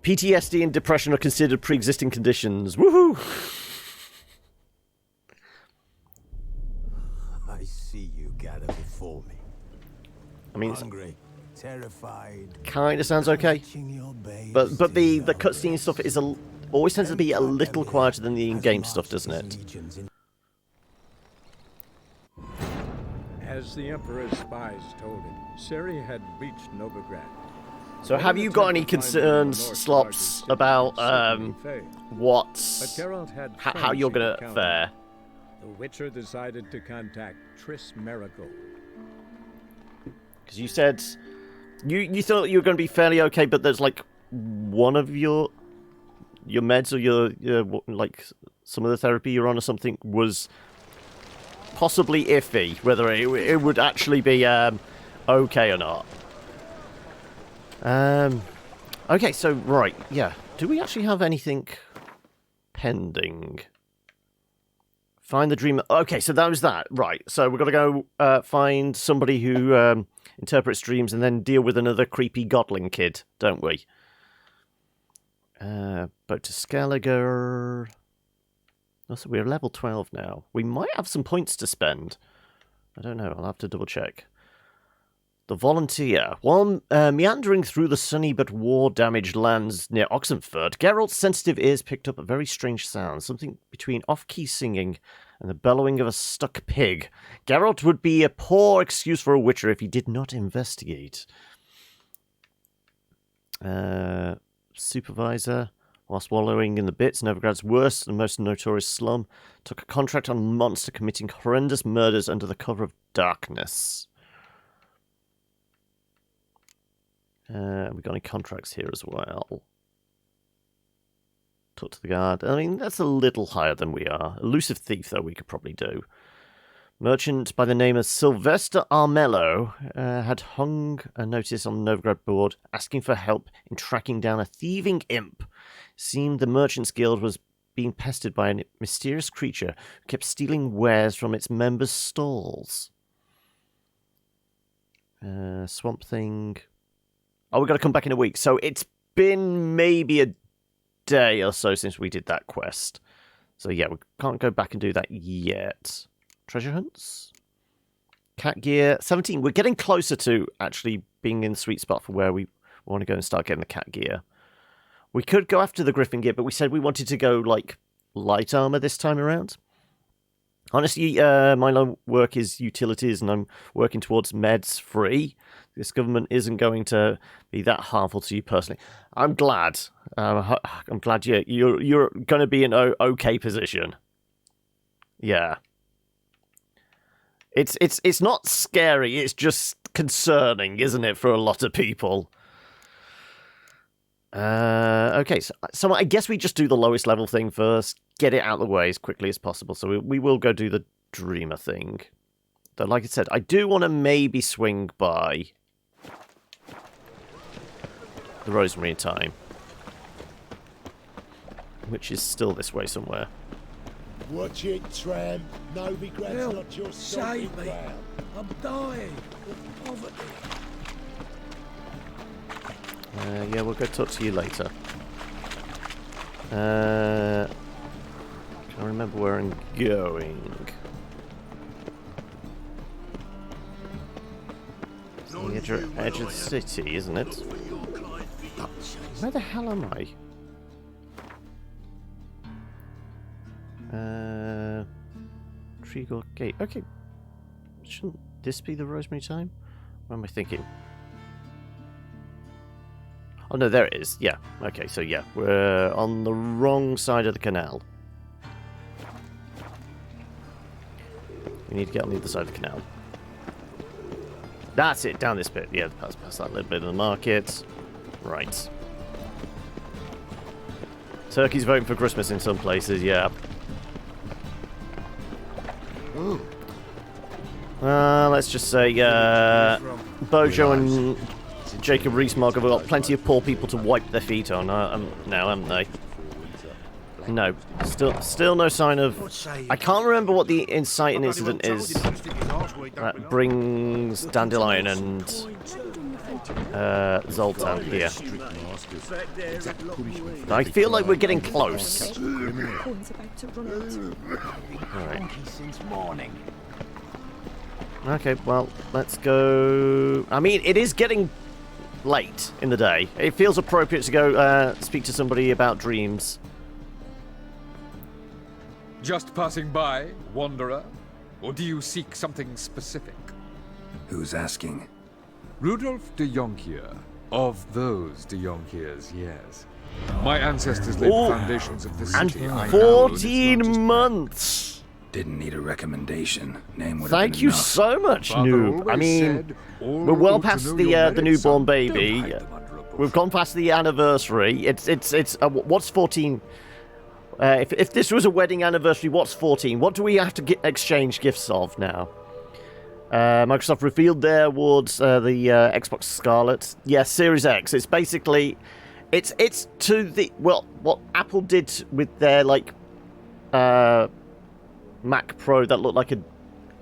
PTSD and depression are considered pre-existing conditions. Woohoo! I see you gather before me. I mean, hungry, terrified. Kind of sounds okay, but the cutscene stuff is always tends to be a little quieter than the in-game stuff, doesn't it? As the Emperor's spies told him, Ciri had reached Novigrad. So have you got any concerns, Slops, about how you're gonna fare? The Witcher decided to contact Triss Merigold. Because you said you thought you were going to be fairly okay, but there's like one of your meds or your like some of the therapy you're on or something was possibly iffy, whether it would actually be okay or not. Okay, so right, yeah. Do we actually have anything pending? Find the dreamer. Okay, so that was that. Right, so we've got to go find somebody who interprets dreams and then deal with another creepy Godling kid, don't we? But to Skelliger... Also, we're level 12 now. We might have some points to spend. I don't know, I'll have to double check. The Volunteer. While meandering through the sunny but war-damaged lands near Oxenford, Geralt's sensitive ears picked up a very strange sound, something between off-key singing and the bellowing of a stuck pig. Geralt would be a poor excuse for a Witcher if he did not investigate. Supervisor, while swallowing in the bits, Novigrad's worst and most notorious slum, took a contract on a monster committing horrendous murders under the cover of darkness. We got any contracts here as well? Talk to the guard. I mean, that's a little higher than we are. Elusive thief, though, we could probably do. Merchant by the name of Sylvester Armello had hung a notice on the Novigrad board asking for help in tracking down a thieving imp. Seemed the Merchants Guild was being pestered by a mysterious creature who kept stealing wares from its members' stalls. Swamp Thing. Oh, we've got to come back in a week. So it's been maybe a day or so since we did that quest. So yeah, we can't go back and do that yet. Treasure hunts? Cat gear. 17. We're getting closer to actually being in the sweet spot for where we want to go and start getting the cat gear. We could go after the griffin gear, but we said we wanted to go like light armor this time around. Honestly, my line work is utilities, and I'm working towards meds free. This government isn't going to be that harmful to you personally. I'm glad. I'm glad you're going to be in an okay position. Yeah. It's not scary. It's just concerning, isn't it, for a lot of people? Okay, so I guess we just do the lowest level thing first. Get it out of the way as quickly as possible. So we will go do the Dreamer thing. Though, like I said, I do want to maybe swing by the Rosemary Time, which is still this way somewhere. Watch it, tramp. Novigrad's not your stomping ground. I'm dying of poverty. Yeah, we'll go talk to you later. Can't remember where I'm going. It's on the edge of the city, isn't it? Where the hell am I? Trigor Gate. Okay. Shouldn't this be the Rosemary Time? What am I thinking? Oh no, there it is. Yeah. Okay, so yeah, we're on the wrong side of the canal. We need to get on the other side of the canal. That's it, down this bit. Yeah, past that little bit of the market. Right. Turkey's voting for Christmas in some places, yeah. Let's just say, Bojo and Jacob Rees-Mogg have got plenty of poor people to wipe their feet on now, haven't they? No. Still no sign of... I can't remember what the inciting incident is that brings Dandelion and Zoltan here. I feel like we're getting close. Alright. Since morning. Okay, well, let's go... I mean, it is getting late in the day. It feels appropriate to go speak to somebody about dreams. Just passing by, wanderer? Or do you seek something specific? Who's asking? Rudolf de Jonkier. Of those de Jonkiers, yes. My ancestors laid the foundations of the And city. I know that it's not 14 just months! Didn't need a recommendation. Name would have Thank been you enough. so much, Father noob. I always mean, said, all we're well ought to past know the your the merits, newborn son. baby. Don't hide them under a bushel. We've gone past the anniversary. It's what's 14? If this was a wedding anniversary, what's 14? What do we have to exchange gifts of now? Microsoft revealed their awards, the Xbox Scarlet. Yeah, Series X. It's basically, it's to the, well, what Apple did with their, like, Mac Pro that looked like a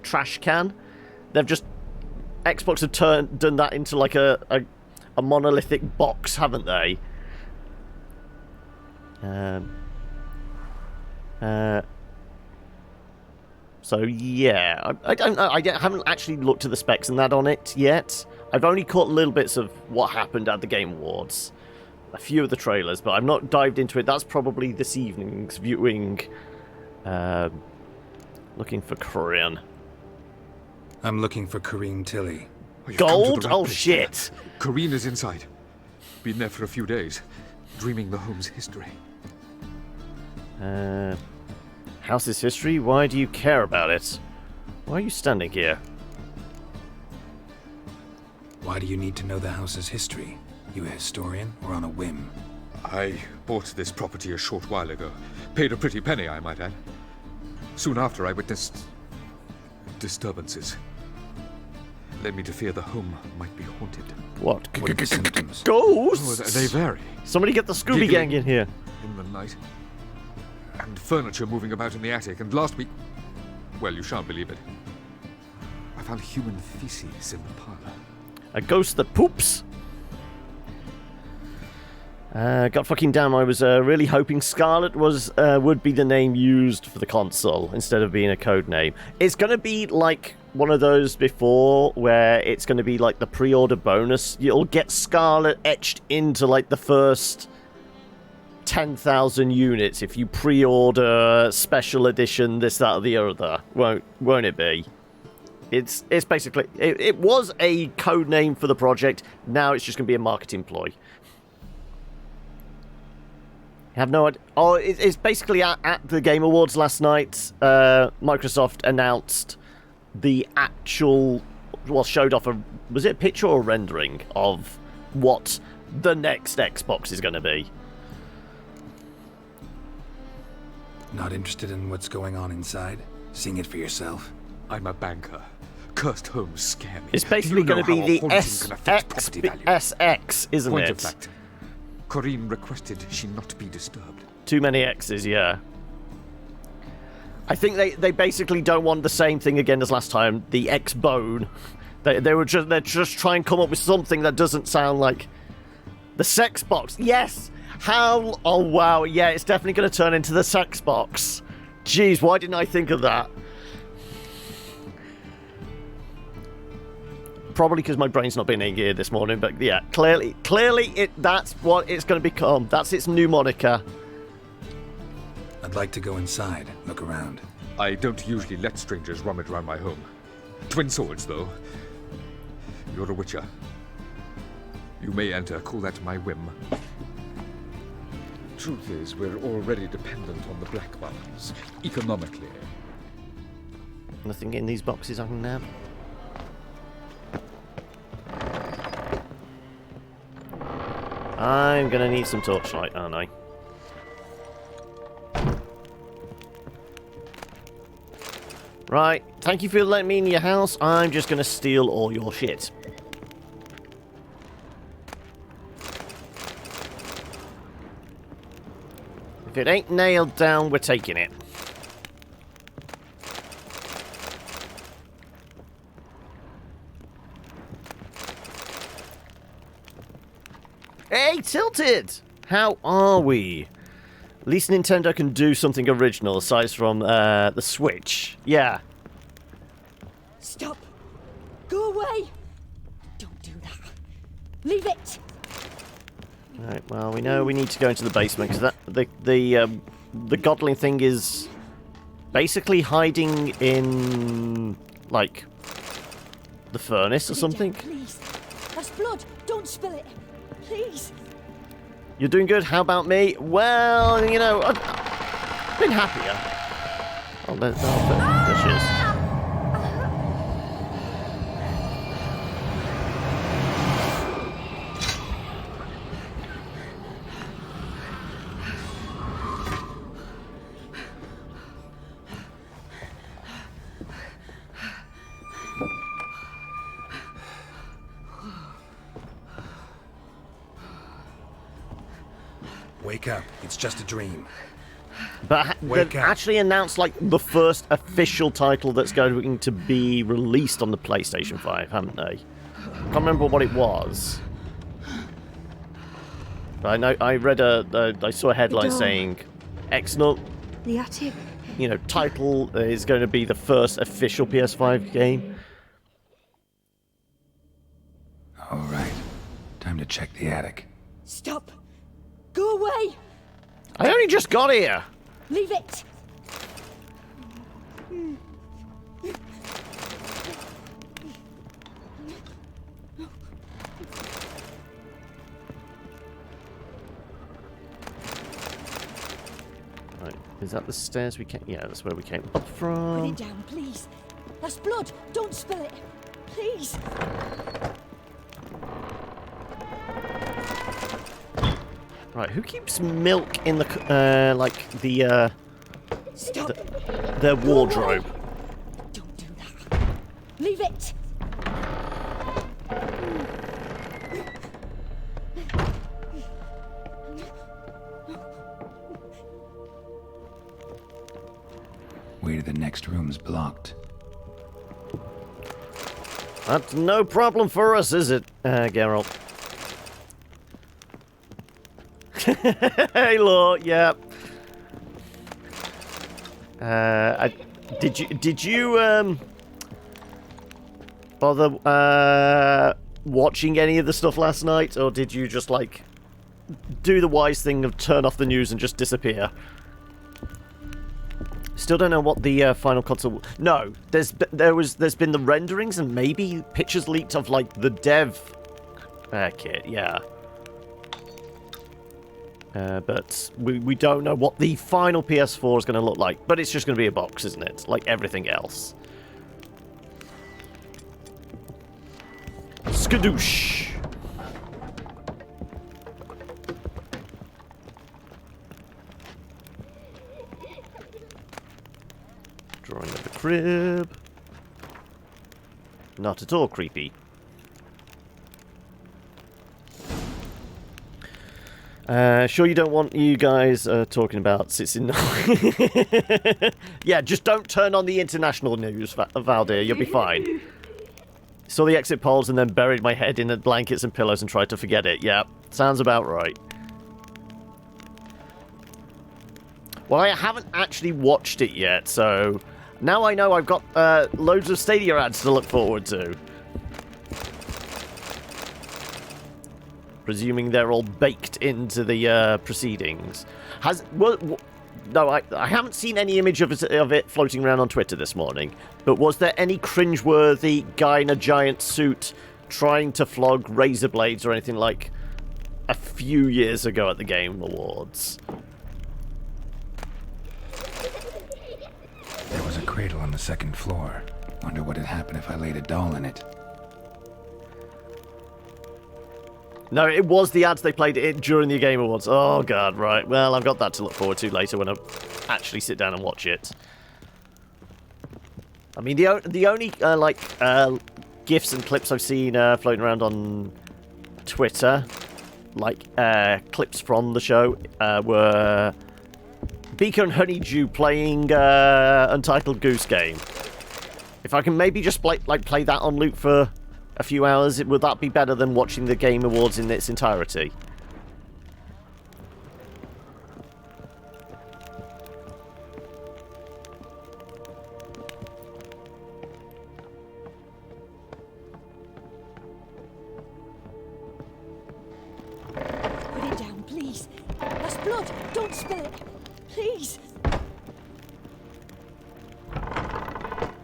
trash can. They've just, Xbox have done that into, like, a monolithic box, haven't they? So yeah, I don't know. I haven't actually looked at the specs and that on it yet. I've only caught little bits of what happened at the Game Awards, a few of the trailers, but I've not dived into it. That's probably this evening's viewing. Looking for Korean. I'm looking for Kareem Tilly. You've come to Gold? the right Oh place. shit! Kareen is inside. Been there for a few days, dreaming the home's history. House's history? Why do you care about it? Why are you standing here? Why do you need to know the house's history? You a historian or on a whim? I bought this property a short while ago. Paid a pretty penny, I might add. Soon after, I witnessed disturbances. Led me to fear the home might be haunted. What? What are the symptoms? Oh, Ghosts? they vary. Somebody get the Scooby Gang in here. In the night. And furniture moving about in the attic. And last week... Well, you shan't believe it. I found human feces in the parlor. A ghost that poops. God fucking damn, I was really hoping Scarlet would be the name used for the console instead of being a code name. It's going to be like one of those before where it's going to be like the pre-order bonus. You'll get Scarlet etched into like the first 10,000 units if you pre-order special edition this, that, or the other. Won't it be? It's basically... It was a code name for the project. Now it's just going to be a marketing ploy. I have no idea. Oh, it's basically at the Game Awards last night. Microsoft announced the actual... Well, showed off a... Was it a picture or a rendering of what the next Xbox is going to be? Not interested in what's going on inside? Seeing it for yourself? I'm a banker. Cursed homes scare me. It's basically Do you know going to how be a the haunting can affect property value? SX, isn't Point it? of fact, Corrine requested she not be disturbed. Too many X's, yeah. I think they basically don't want the same thing again as last time, the X-Bone. They're just trying to come up with something that doesn't sound like the sex box. Yes! How... Oh, wow, yeah, it's definitely going to turn into the sex box. Jeez, why didn't I think of that? Probably because my brain's not been in gear this morning, but yeah, clearly that's what it's going to become. That's its new moniker. I'd like to go inside, look around. I don't usually let strangers rummage around my home. Twin swords, though. You're a witcher. You may enter, call that my whim. Truth is, we're already dependent on the black ones, economically. Nothing in these boxes I can nab. I'm gonna need some torchlight, aren't I? Right, thank you for letting me in your house. I'm just gonna steal all your shit. If it ain't nailed down, we're taking it. Hey, Tilted! How are we? At least Nintendo can do something original aside from the Switch. Yeah. Stop! Go away! Don't do that. Leave it! Right, well, we know we need to go into the basement because the Godling thing is basically hiding in, like, the furnace or Put it something. down, please. That's blood. Don't spill it. Please. You're doing good. How about me? Well, you know, I've been happier. Oh, there she is. Wake up. It's just a dream. But Wake they've up. actually announced, like, the first official title that's going to be released on the PlayStation 5, haven't they? Can't remember what it was. But I know I read I saw a headline door. saying, excellent, The attic. you know, title is going to be the first official PS5 game. All right. Time to check the attic. Stop! Go away! I only just got here. Leave it! Right, is that the stairs we came? Yeah, that's where we came up Put from. it down, please. That's blood. Don't spill it. Please. Right, who keeps milk in the like the Stop! their wardrobe? Don't do that. Leave it! Way to the next room's blocked. That's no problem for us, is it, Geralt? Hey, Lord, yeah. Did you bother watching any of the stuff last night, or did you just like do the wise thing of turn off the news and just disappear? Still don't know what the final console. No, there's been the renderings and maybe pictures leaked of like the dev kit, yeah. But we don't know what the final PS4 is going to look like. But it's just going to be a box, isn't it? Like everything else. Skadoosh! Drawing of the crib. Not at all creepy. Sure you don't want you guys talking about Sitsin. Yeah, just don't turn on the international news, Valdir. You'll be fine. Saw the exit polls and then buried my head in the blankets and pillows and tried to forget it. Yeah, sounds about right. Well, I haven't actually watched it yet, so now I know I've got loads of Stadia ads to look forward to. Presuming they're all baked into the proceedings. No, I haven't seen any image of it floating around on Twitter this morning. But was there any cringeworthy guy in a giant suit trying to flog razor blades or anything like a few years ago at the Game Awards? There was a cradle on the second floor. Wonder what had happened if I laid a doll in it. No, it was the ads they played it during the Game Awards. Oh, God, right. Well, I've got that to look forward to later when I actually sit down and watch it. I mean, the only, GIFs and clips I've seen floating around on Twitter, like, clips from the show, were Beaker and Honeydew playing Untitled Goose Game. If I can maybe just, play that on loop for a few hours, would that be better than watching the Game Awards in its entirety? blood! Don't spill it! Please!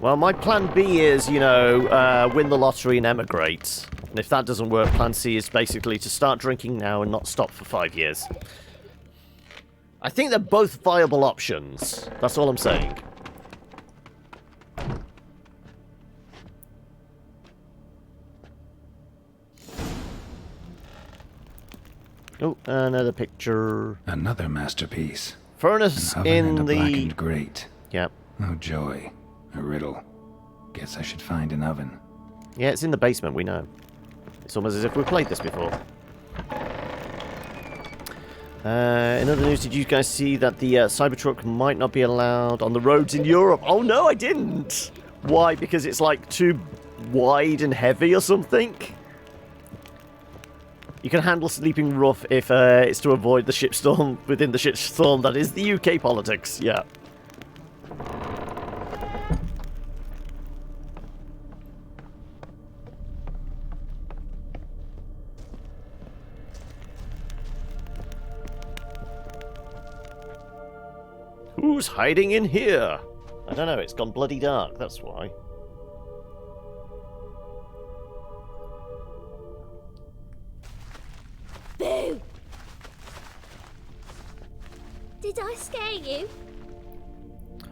Well, my plan B is, you know, win the lottery and emigrate. And if that doesn't work, plan C is basically to start drinking now and not stop for 5 years. I think they're both viable options. That's all I'm saying. Oh, another picture. Another masterpiece. Furnace An oven in and a the... blackened grate. Yep. Oh, joy. A riddle. Guess I should find an oven. Yeah, it's in the basement, we know. It's almost as if we've played this before. In other news, did you guys see that the Cybertruck might not be allowed on the roads in Europe? Oh no, I didn't! Why? Because it's like too wide and heavy or something? You can handle sleeping rough if it's to avoid the shitstorm within the shitstorm that is the UK politics, yeah. Who's hiding in here? I don't know, it's gone bloody dark, that's why. Boo! Did I scare you?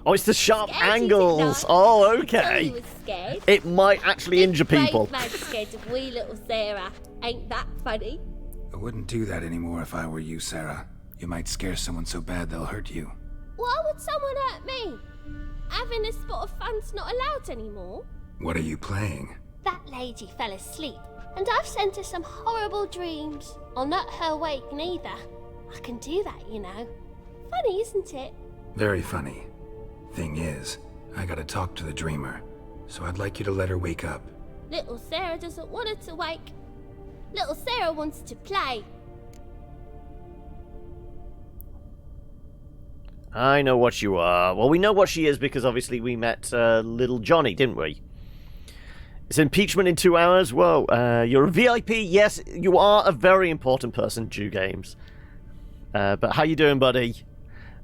Oh, it's the sharp Scared you, didn't angles! I? Oh, I told you okay. was scared. It might actually injure Big people. brave man scared of wee little Sarah. Ain't that funny? I wouldn't do that anymore if I were you, Sarah. You might scare someone so bad they'll hurt you. Why would someone hurt me? Having a spot of fun's not allowed anymore. What are you playing? That lady fell asleep, and I've sent her some horrible dreams. I'll not her wake neither. I can do that, you know. Funny, isn't it? Very funny. Thing is, I gotta talk to the dreamer, so I'd like you to let her wake up. Little Sarah doesn't want her to wake. Little Sarah wants to play. I know what you are. Well, we know what she is because obviously we met little Johnny, didn't we? It's impeachment in 2 hours. Whoa, you're a VIP. Yes, you are a very important person, Jew Games. But how you doing, buddy?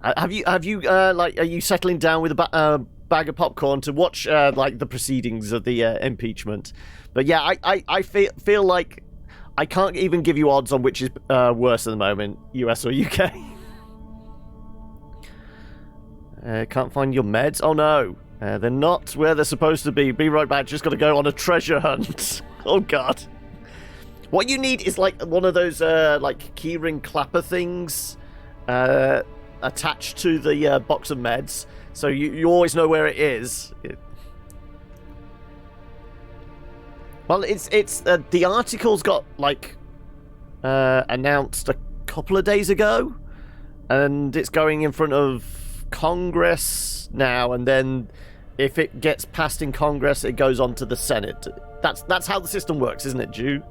Have you like, are you settling down with a bag of popcorn to watch like the proceedings of the impeachment? But yeah, I feel like I can't even give you odds on which is worse at the moment, US or UK. Can't find your meds? Oh no. They're not where they're supposed to be. Be right back. Just got to go on a treasure hunt. Oh god. What you need is like one of those like keyring clapper things attached to the box of meds, so you always know where it is. Well, it's the article's got like announced a couple of days ago, and it's going in front of Congress now, and then if it gets passed in Congress, it goes on to the Senate. That's how the system works, isn't it, Jew?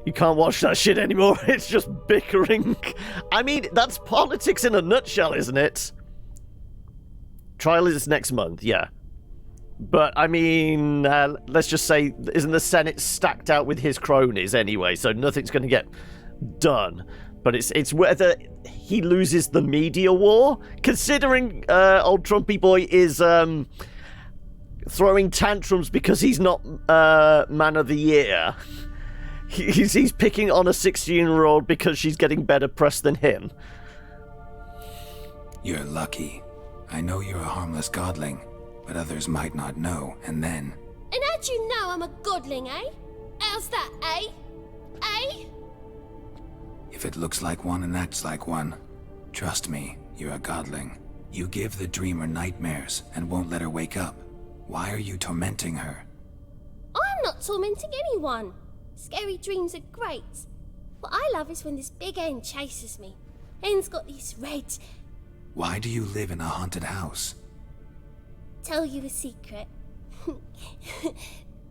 You can't watch that shit anymore. It's just bickering. I mean, that's politics in a nutshell, isn't it? Trial is next month, yeah. But, I mean, let's just say, isn't the Senate stacked out with his cronies anyway, so nothing's going to get done. But it's whether he loses the media war, considering old Trumpy boy is throwing tantrums because he's not man of the year. He's picking on a 16-year-old because she's getting better press than him. You're lucky. I know you're a harmless godling, but others might not know, and then... And how'd you know I'm a godling, eh? How's that, eh? Eh? If it looks like one and acts like one, trust me, you're a godling. You give the dreamer nightmares and won't let her wake up. Why are you tormenting her? I'm not tormenting anyone. Scary dreams are great. What I love is when this big end chases me. End's got these red... Why do you live in a haunted house? Tell you a secret.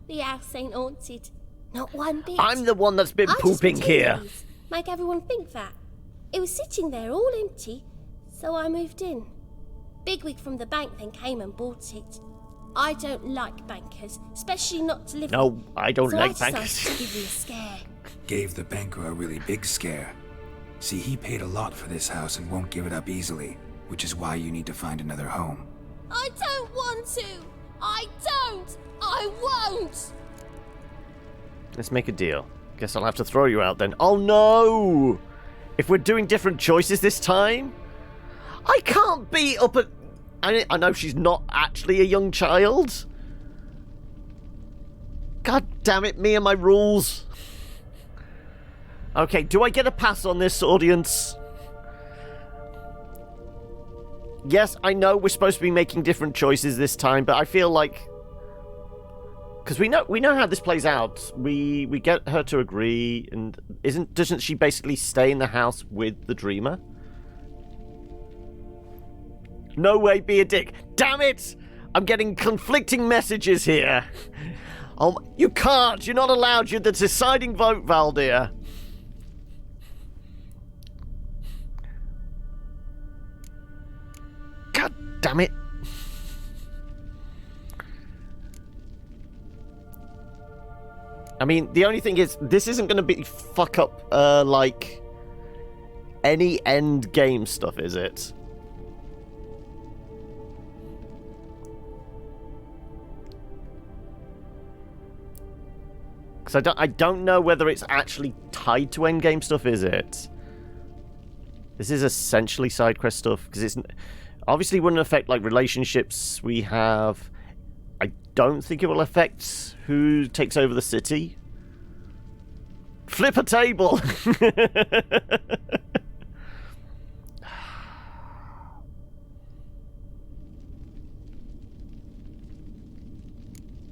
The house ain't haunted. Not one bit. I'm the one that's been I just pooping pretend here. it is. Make everyone think that. It was sitting there all empty, so I moved in. Bigwig from the bank then came and bought it. I don't like bankers, especially not to live No, I don't so like I bankers. decided to give you a scare. Gave the banker a really big scare. See, he paid a lot for this house and won't give it up easily, which is why you need to find another home. I don't want to! I don't! I won't! Let's make a deal. Guess I'll have to throw you out then. Oh no! If we're doing different choices this time? I can't be up at... I know she's not actually a young child. God damn it, me and my rules. Okay, do I get a pass on this, audience? Yes, I know we're supposed to be making different choices this time, but I feel like... Because we know how this plays out. We get her to agree, and doesn't she basically stay in the house with the dreamer? No way, be a dick. Damn it! I'm getting conflicting messages here. Oh, you can't. You're not allowed. You're the deciding vote, Valdir. God damn it. I mean, the only thing is, this isn't going to be fuck up, like, any end game stuff, is it? Because I don't know whether it's actually tied to end game stuff, is it? This is essentially side quest stuff, because it's obviously wouldn't affect, like, relationships we have. I don't think it will affect who takes over the city. Flip a table!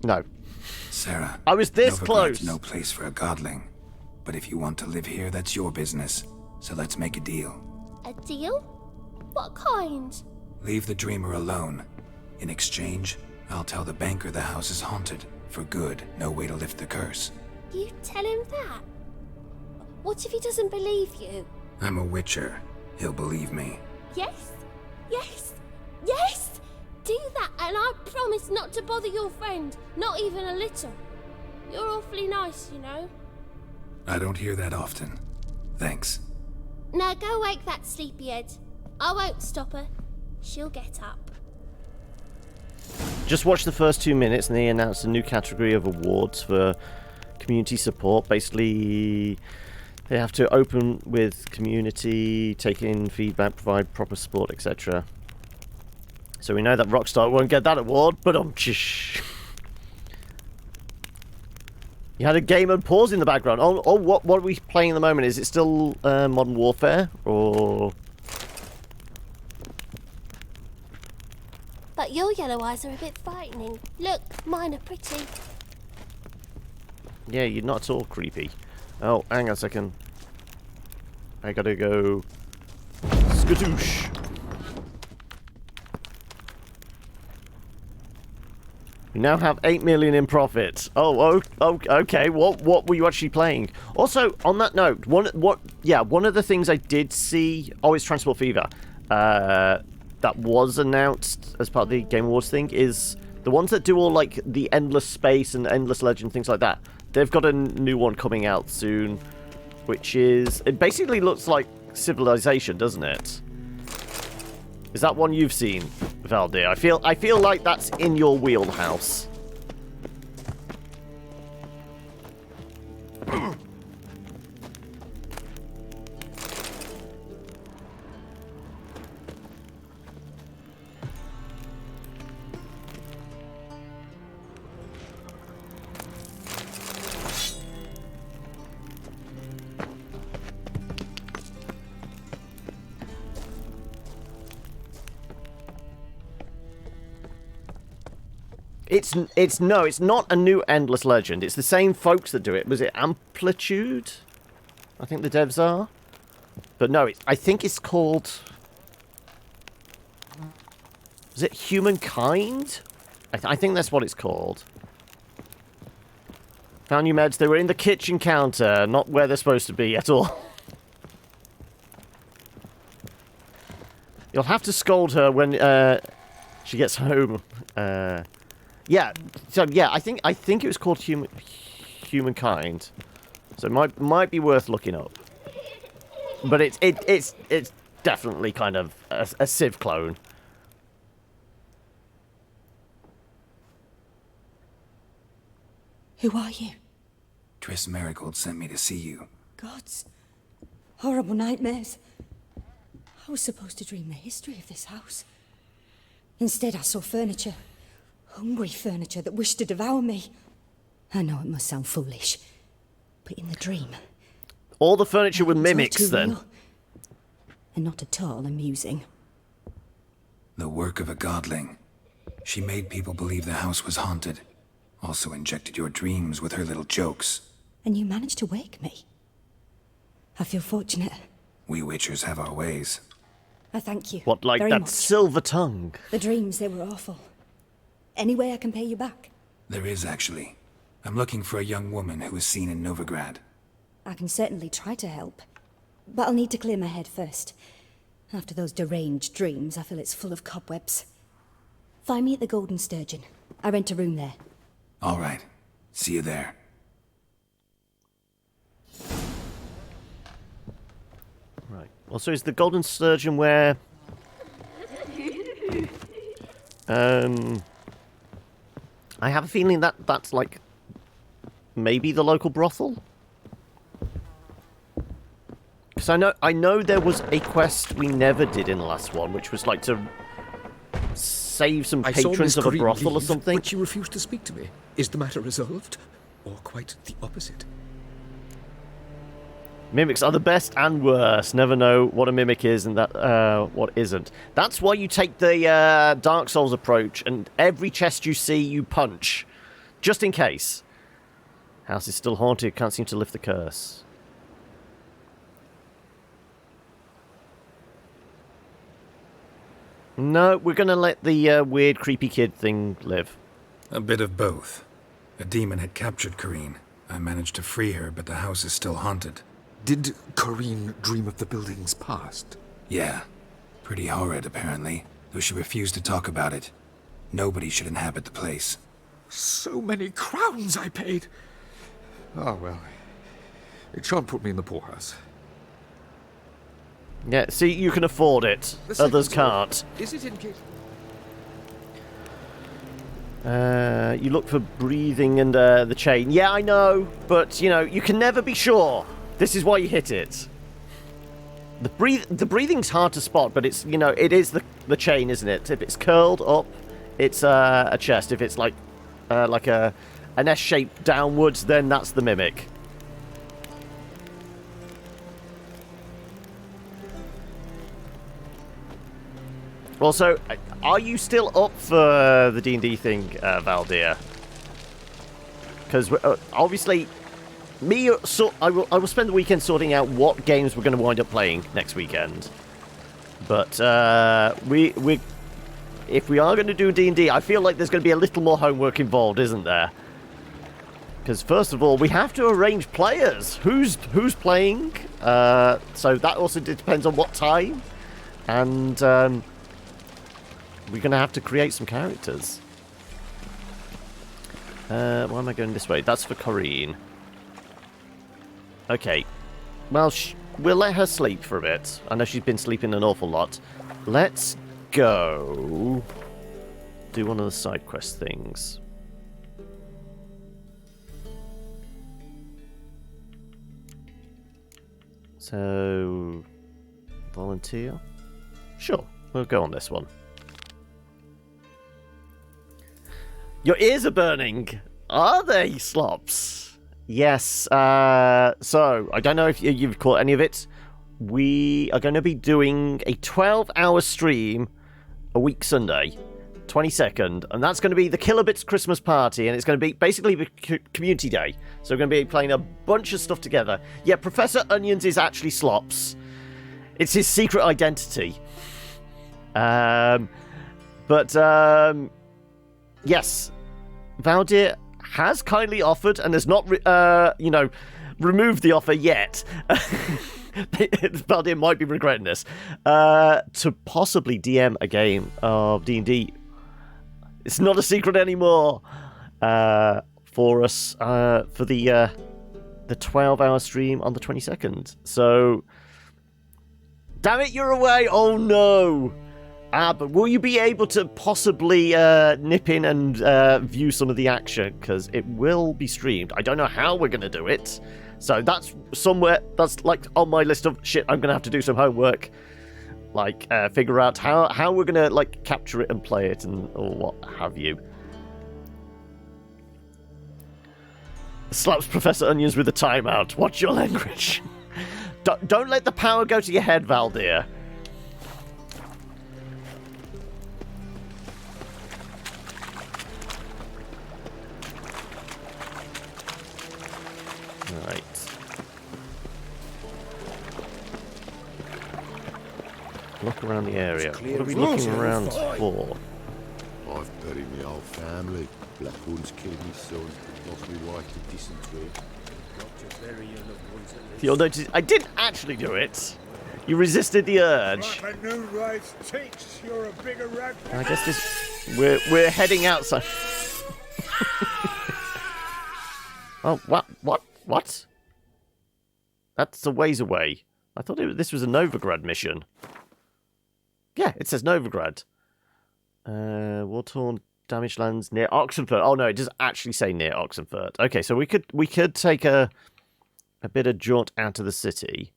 No. Sarah, I was this Novigrad's close. No place for a godling. But if you want to live here, that's your business. So let's make a deal. A deal? What kind? Leave the dreamer alone. In exchange, I'll tell the banker the house is haunted. For good, no way to lift the curse. You tell him that? What if he doesn't believe you? I'm a witcher. He'll believe me. Yes? Yes? Yes! Do that, and I promise not to bother your friend. Not even a little. You're awfully nice, you know. I don't hear that often. Thanks. Now go wake that sleepyhead. I won't stop her. She'll get up. Just watch the first 2 minutes and they announced a new category of awards for community support. Basically, they have to open with community, take in feedback, provide proper support, etc. So we know that Rockstar won't get that award, but you had a game and pause in the background. Oh, what are we playing at the moment? Is it still Modern Warfare, or...? But your yellow eyes are a bit frightening. Look, mine are pretty. Yeah, you're not at all creepy. Oh, hang on a second. I gotta go... Skadoosh! We now have 8 million in profit. Oh, okay. What were you actually playing? Also, on that note, one of the things I did see... Oh, it's Transport Fever. That was announced as part of the Game Awards thing is the ones that do all, like, the Endless Space and Endless Legend, things like that. They've got a new one coming out soon, which is... It basically looks like Civilization, doesn't it? Is that one you've seen, Valdir? I feel like that's in your wheelhouse. It's not a new Endless Legend. It's the same folks that do it. Was it Amplitude? I think the devs are. But no, I think it's called... Is it Humankind? I think that's what it's called. Found new meds. They were in the kitchen counter, not where they're supposed to be at all. You'll have to scold her when she gets home. Yeah, so yeah, I think it was called Humankind. So it might be worth looking up. But it's definitely kind of a Civ clone. Who are you? Triss Marigold sent me to see you. Gods. Horrible nightmares. I was supposed to dream the history of this house. Instead, I saw furniture. Hungry furniture that wished to devour me. I know it must sound foolish, but in the dream... All the furniture were it was all mimics, too then. real, and not at all amusing. The work of a godling. She made people believe the house was haunted. Also injected your dreams with her little jokes. And you managed to wake me. I feel fortunate. We Witchers have our ways. I thank you. What, like very that much. silver tongue? The dreams, they were awful. Any way I can pay you back? There is, actually. I'm looking for a young woman who was seen in Novigrad. I can certainly try to help. But I'll need to clear my head first. After those deranged dreams, I feel it's full of cobwebs. Find me at the Golden Sturgeon. I rent a room there. All right. See you there. Right. Well, so is the Golden Sturgeon where... I have a feeling that that's like... maybe the local brothel? Because I know there was a quest we never did in the last one, which was like to save some I saw patrons Miss of a Ciri brothel or leave, something. But she refused to speak to me. Is the matter resolved? Or quite the opposite? Mimics are the best and worst. Never know what a mimic is and that what isn't. That's why you take the Dark Souls approach, and every chest you see, you punch. Just in case. House is still haunted. Can't seem to lift the curse. No, we're going to let the weird, creepy kid thing live. A bit of both. A demon had captured Corrine. I managed to free her, but the house is still haunted. Did Corrine dream of the building's past? Yeah. Pretty horrid, apparently, though she refused to talk about it. Nobody should inhabit the place. So many crowns I paid! Oh, well. It shan't put me in the poorhouse. Yeah, see, you can afford it. Others can't. Is it in case... You look for breathing and the chain. Yeah, I know, but, you know, you can never be sure. This is why you hit it. The breathing's hard to spot, but it's, you know, it is the chain, isn't it? If it's curled up, it's a chest. If it's like an S shape downwards, then that's the mimic. Also, are you still up for the D&D thing, Valdir? Because obviously, I will spend the weekend sorting out what games we're going to wind up playing next weekend. But if we are going to do D&D, I feel like there's going to be a little more homework involved, isn't there? Because first of all, we have to arrange players. Who's playing? So that also depends on what time, and we're going to have to create some characters. Why am I going this way? That's for Corrine. Okay. Well, we'll let her sleep for a bit. I know she's been sleeping an awful lot. Let's go do one of the side quest things. So, volunteer? Sure, we'll go on this one. Your ears are burning! Are they, Slops? Yes, so, I don't know if you've caught any of it. We are going to be doing a 12-hour stream a week Sunday, 22nd, and that's going to be the Kilobits Christmas party, and it's going to be basically the community day. So we're going to be playing a bunch of stuff together. Yeah, Professor Onions is actually Slops. It's his secret identity. Yes, Valdir has kindly offered and has not, removed the offer yet. Valdir might be regretting this. To possibly DM a game of D&D. It's not a secret anymore. For us, for the 12-hour stream on the 22nd. So, Damn it, you're away! Oh no! But will you be able to possibly nip in and view some of the action? Because it will be streamed. I don't know how we're going to do it. So that's somewhere, that's like on my list of shit, I'm going to have to do some homework. Like, figure out how we're going to, like, capture it and play it and or what have you. Slaps Professor Onions with a timeout. Watch your language. Don't let the power go to your head, Valdir. Right. Look around the area. What are we looking around for? I've buried my whole family. Blackwood's killed me son, lost my wife to dysentery. You'll notice I didn't actually do it. You resisted the urge. Like a new race teach, you're a bigger rat. I guess this we're heading outside. Oh, what? That's a ways away. I thought this was a Novigrad mission. Yeah, it says Novigrad. War-torn, damaged lands near Oxenfurt. Oh no, it does actually say near Oxenfurt. Okay, so we could take a bit of jaunt out of the city.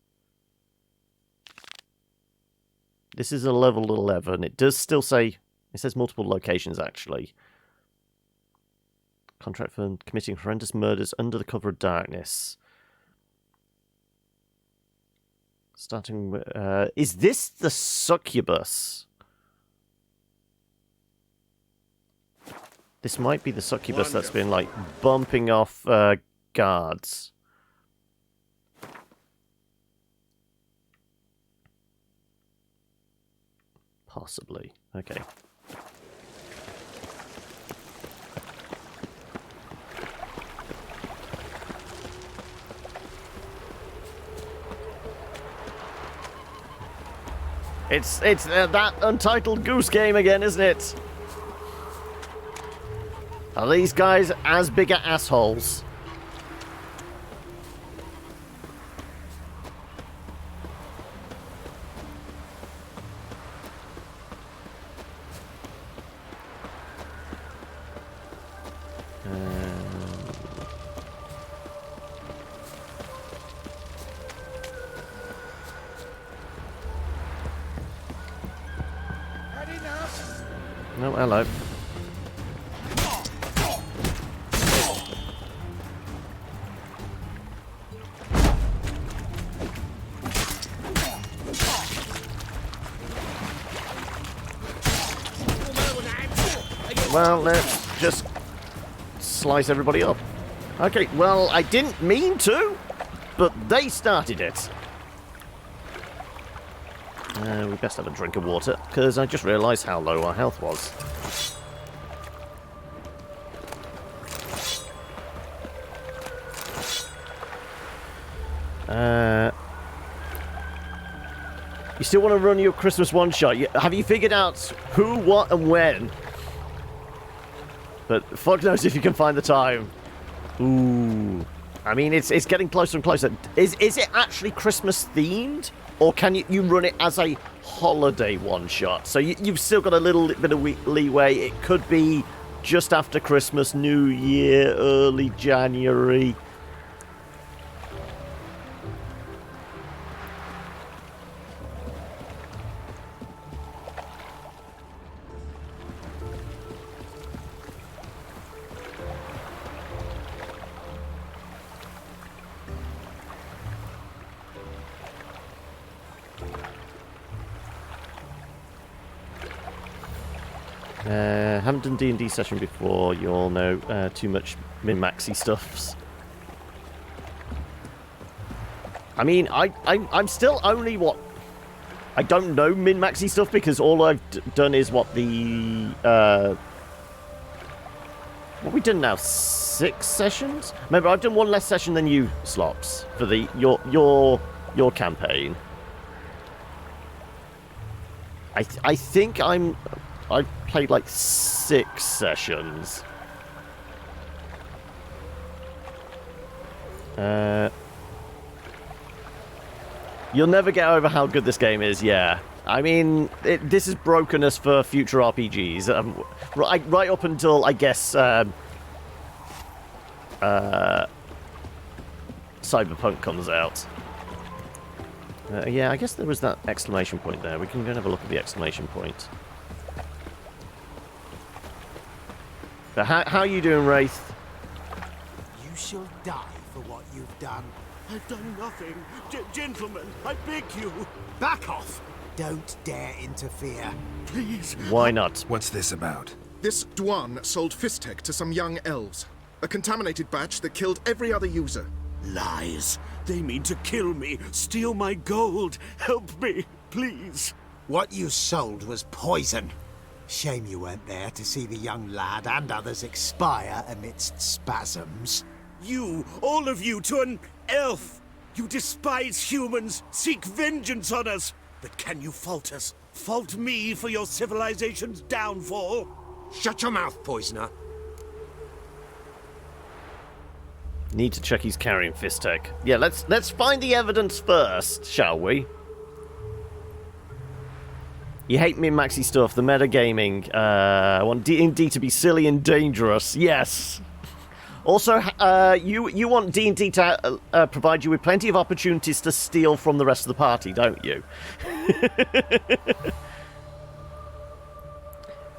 This is a level 11. It does still say, it says multiple locations actually. Contract for committing horrendous murders under the cover of darkness. Starting with, is this the succubus? This might be the succubus that's been, like, bumping off guards. Possibly. Okay. It's that Untitled Goose Game again, isn't it? Are these guys as bigger assholes? No, hello. Well, let's just slice everybody up. Okay, well, I didn't mean to, but they started it. We best have a drink of water, because I just realised how low our health was. You still want to run your Christmas one-shot? Have you figured out who, what, and when? But fuck knows if you can find the time. Ooh. I mean, it's getting closer and closer. Is it actually Christmas themed? Or can you run it as a holiday one-shot? So you've still got a little bit of leeway. It could be just after Christmas, New Year, early January. Haven't done D&D session before, you all know, too much min-maxy stuffs. I mean, I'm still only, what, I don't know min-maxy stuff because all I've done is what the, what we done now, 6 sessions? Remember, I've done one less session than you, Slops, for the, your campaign. I think I've played like 6 sessions. You'll never get over how good this game is, yeah. I mean, this is broken us for future RPGs. Right up until, I guess, Cyberpunk comes out. Yeah, I guess there was that exclamation point there. We can go and have a look at the exclamation point. But how are you doing, Wraith? You shall die for what you've done. I've done nothing. Gentlemen, I beg you. Back off! Don't dare interfere. Please. Why not? What's this about? This Dwan sold Fistek to some young elves. A contaminated batch that killed every other user. Lies. They mean to kill me, steal my gold. Help me, please. What you sold was poison. Shame you weren't there to see the young lad and others expire amidst spasms. You, all of you, to an elf. You despise humans, seek vengeance on us. But can you fault us? Fault me for your civilization's downfall? Shut your mouth, poisoner. Need to check he's carrying Fistek. Yeah, let's find the evidence first, shall we? You hate min-maxy stuff, the metagaming. I want D&D to be silly and dangerous. Yes. Also, you want D&D to provide you with plenty of opportunities to steal from the rest of the party, don't you?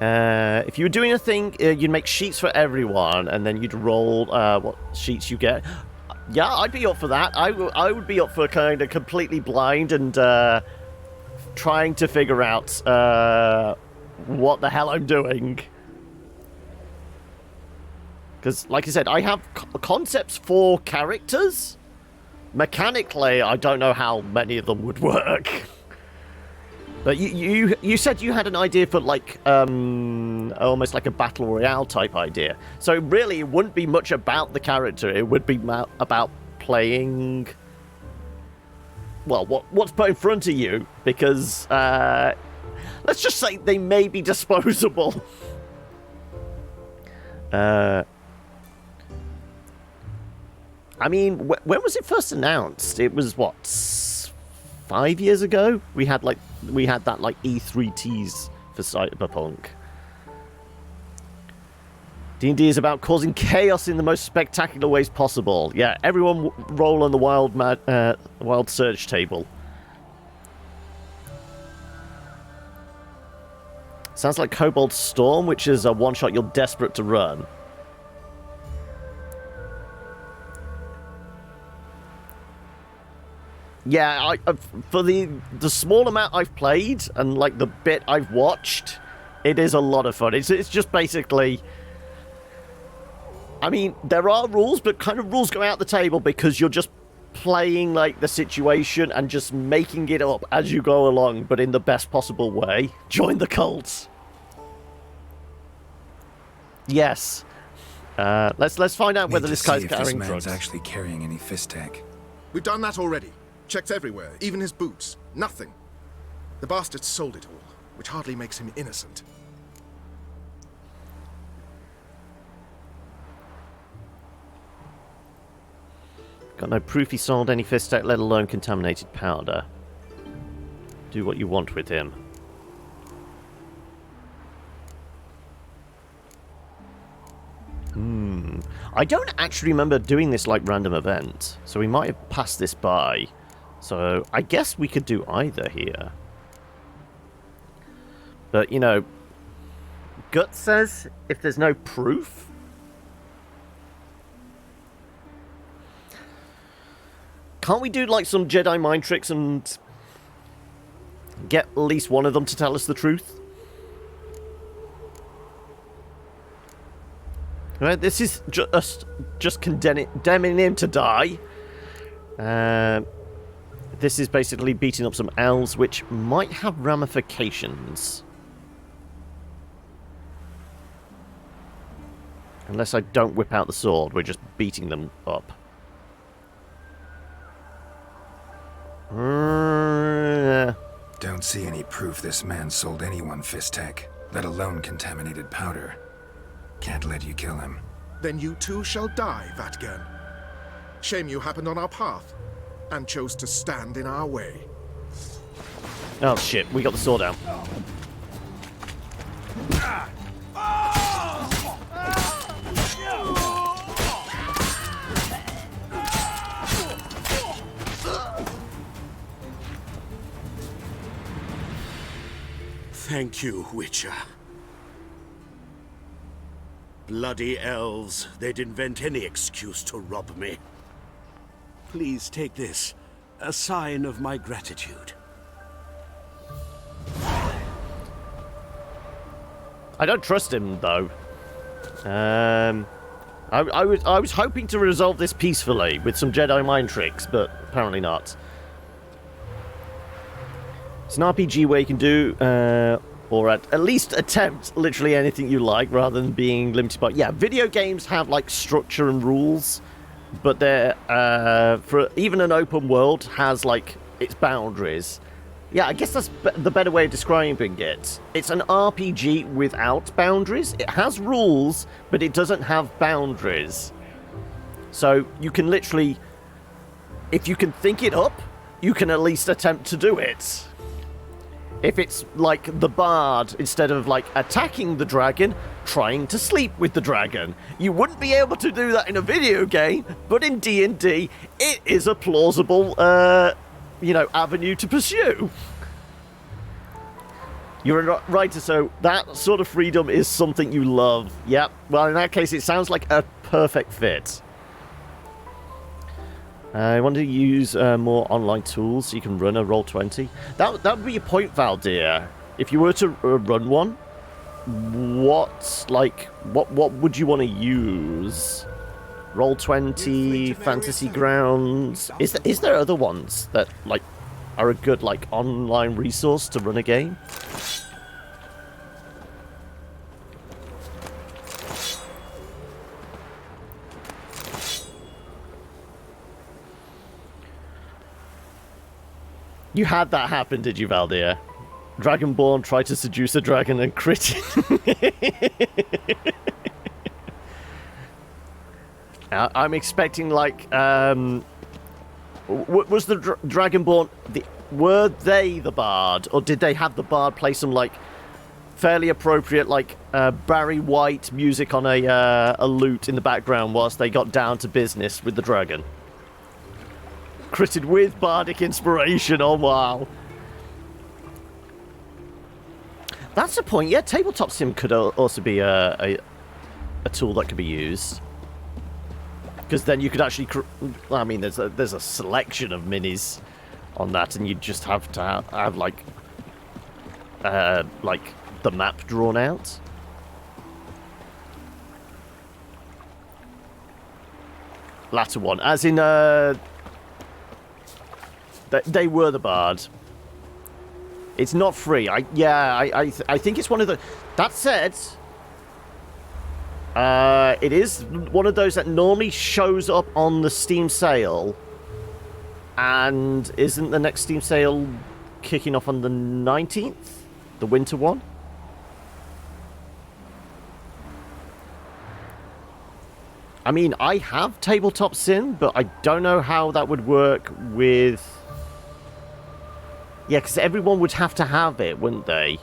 If you were doing a thing, you'd make sheets for everyone, and then you'd roll what sheets you get. Yeah, I'd be up for that. I would be up for kind of completely blind and trying to figure out what the hell I'm doing. Because, like I said, I have concepts for characters. Mechanically, I don't know how many of them would work. But you said you had an idea for, like, almost like a battle royale type idea. So really, it wouldn't be much about the character. It would be about playing, well, what's put in front of you. Because, let's just say they may be disposable. I mean, when was it first announced? It was, what, 5 years ago? We had that E3 tease for Cyberpunk. D&D is about causing chaos in the most spectacular ways possible. Yeah, everyone roll on the wild search table. Sounds like Cobalt Storm, which is a one-shot you're desperate to run. Yeah, for the small amount I've played and like the bit I've watched, it is a lot of fun. It's just basically, I mean, there are rules, but kind of rules go out the table because you're just playing like the situation and just making it up as you go along, but in the best possible way. Join the cult. Yes. Let's find out whether this guy's carrying drugs. Actually carrying any Fistek. We've done that already. Checked everywhere, even his boots. Nothing. The bastard sold it all, which hardly makes him innocent. Got no proof he sold any Fistek, let alone contaminated powder. Do what you want with him. I don't actually remember doing this like random event, so we might have passed this by. So I guess we could do either here. But, you know, Gut says if there's no proof. Can't we do like some Jedi mind tricks and get at least one of them to tell us the truth? Right, this is just condemning him to die. This is basically beating up some elves, which might have ramifications. Unless I don't whip out the sword, we're just beating them up. Don't see any proof this man sold anyone Fistek, let alone contaminated powder. Can't let you kill him. Then you too shall die, Vatgern. Shame you happened on our path. and chose to stand in our way. Oh shit, we got the sword out. Thank you, Witcher. Bloody elves, they'd invent any excuse to rob me. Please take this, a sign of my gratitude. I don't trust him, though. I was hoping to resolve this peacefully with some Jedi mind tricks, but apparently not. It's an RPG where you can do, or at least attempt, literally anything you like, rather than being limited by... Yeah, video games have, like, structure and rules, but they're, for even an open world has, like, its boundaries. Yeah, I guess that's the better way of describing it. It's an RPG without boundaries. It has rules, but it doesn't have boundaries. So you can literally... If you can think it up, you can at least attempt to do it. If it's like the bard, instead of like attacking the dragon, trying to sleep with the dragon. You wouldn't be able to do that in a video game, but in D&D, it is a plausible, avenue to pursue. You're a writer, so that sort of freedom is something you love. Yep, well in that case it sounds like a perfect fit. I want to use more online tools so you can run a Roll20. That would be your point, Valdir. If you were to run one, what would you want to use? Roll20, Fantasy Grounds. Is there other ones that like are a good like online resource to run a game? You had that happen, did you, Valdir? Dragonborn tried to seduce a dragon and crit. I'm expecting, like, was the Dragonborn... Were they the bard? Or did they have the bard play some, like, fairly appropriate, like, Barry White music on a lute in the background whilst they got down to business with the dragon? Critted with bardic inspiration. Oh wow, that's the point. Yeah, tabletop sim could also be a tool that could be used, because then you could actually I mean there's a selection of minis on that, and you just have to have like the map drawn out. Latter one, as in they were the bard. It's not free. I think it's one of the... That said, it is one of those that normally shows up on the Steam sale. And isn't the next Steam sale kicking off on the 19th? The winter one? I mean, I have tabletop sim, but I don't know how that would work with... Yeah, because everyone would have to have it, wouldn't they?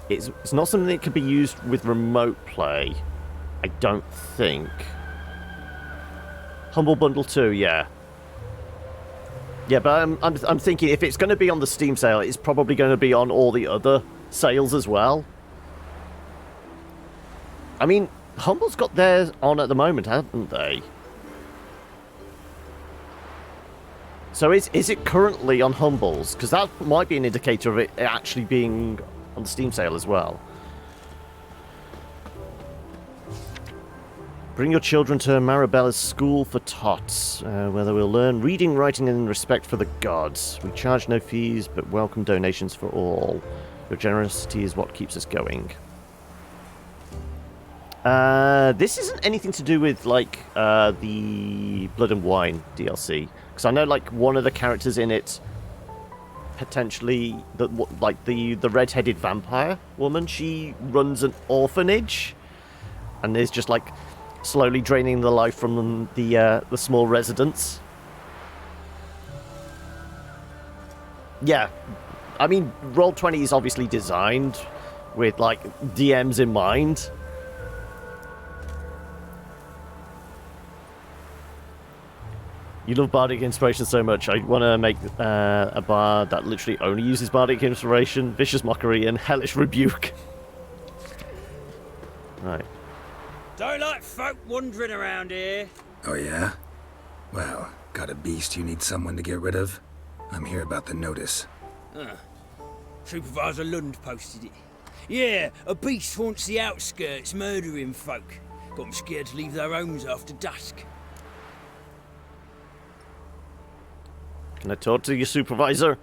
It's not something that could be used with remote play. I don't think. Humble Bundle 2, yeah. Yeah, but I'm thinking if it's going to be on the Steam sale, it's probably going to be on all the other sales as well. I mean, Humble's got theirs on at the moment, haven't they? So is it currently on Humble's? Because that might be an indicator of it actually being on the Steam sale as well. Bring your children to Marabella's School for Tots, where they will learn reading, writing, and respect for the gods. We charge no fees, but welcome donations for all. Your generosity is what keeps us going. This isn't anything to do with, like, the Blood and Wine DLC. Because I know, like, one of the characters in it, potentially, the red-headed vampire woman, she runs an orphanage. And is just, like, slowly draining the life from the small residents. Yeah. I mean, Roll20 is obviously designed with, like, DMs in mind. You love bardic inspiration so much. I want to make a bard that literally only uses bardic inspiration, vicious mockery, and hellish rebuke. Right. Don't like folk wandering around here. Oh yeah? Well, got a beast you need someone to get rid of? I'm here about the notice. Supervisor Lund posted it. Yeah, a beast haunts the outskirts, murdering folk. Got them scared to leave their homes after dusk. Can I talk to your supervisor?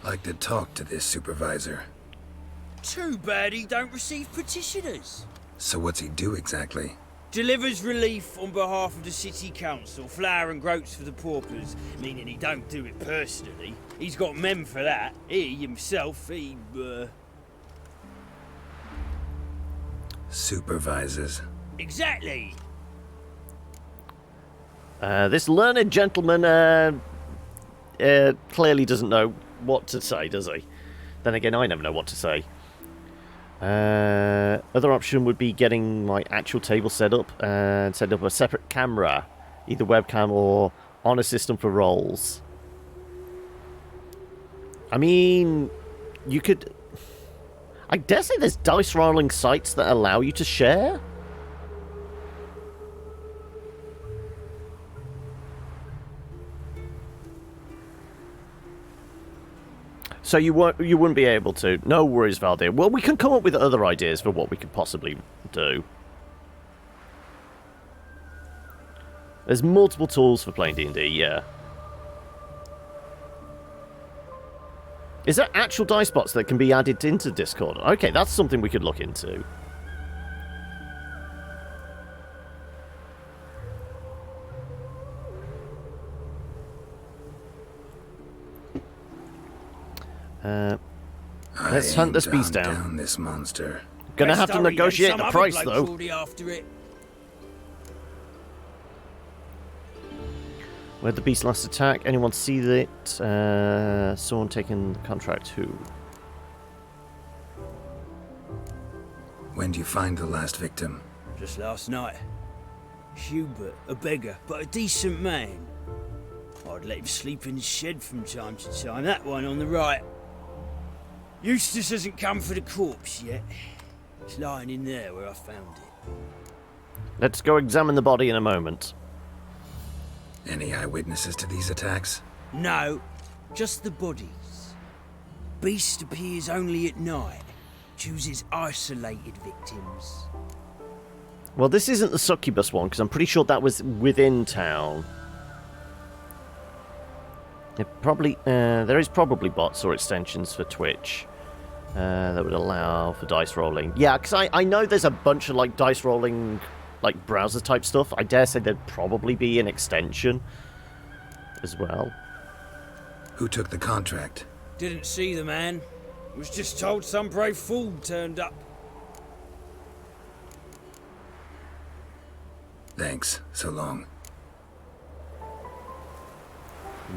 Like to talk to this supervisor. Too bad he don't receive petitioners. So what's he do exactly? Delivers relief on behalf of the city council, flour and groats for the paupers, meaning he don't do it personally. He's got men for that. He himself, Supervises. Exactly. This learned gentleman clearly doesn't know what to say, does he? Then again, I never know what to say. Other option would be getting my actual table set up and set up a separate camera, either webcam or on a system for rolls. I mean, you could... I dare say there's dice rolling sites that allow you to share. So you wouldn't be able to. No worries, Valdir. Well, we can come up with other ideas for what we could possibly do. There's multiple tools for playing D&D, yeah. Is there actual dice bots that can be added into Discord? Okay, that's something we could look into. Let's hunt this beast down. This monster. Gonna have to negotiate the price, though. Where'd the beast last attack? Anyone see it? Someone taking the contract. Who? When do you find the last victim? Just last night. Hubert, a beggar, but a decent man. I'd let him sleep in his shed from time to time. That one on the right. Eustace hasn't come for the corpse yet. It's lying in there where I found it. Let's go examine the body in a moment. Any eyewitnesses to these attacks? No, just the bodies. Beast appears only at night. Chooses isolated victims. Well, this isn't the succubus one, because I'm pretty sure that was within town. There is probably bots or extensions for Twitch that would allow for dice rolling. Yeah, because I know there's a bunch of like dice rolling, like browser type stuff. I dare say there'd probably be an extension as well. Who took the contract? Didn't see the man. Was just told some brave fool turned up. Thanks. So long.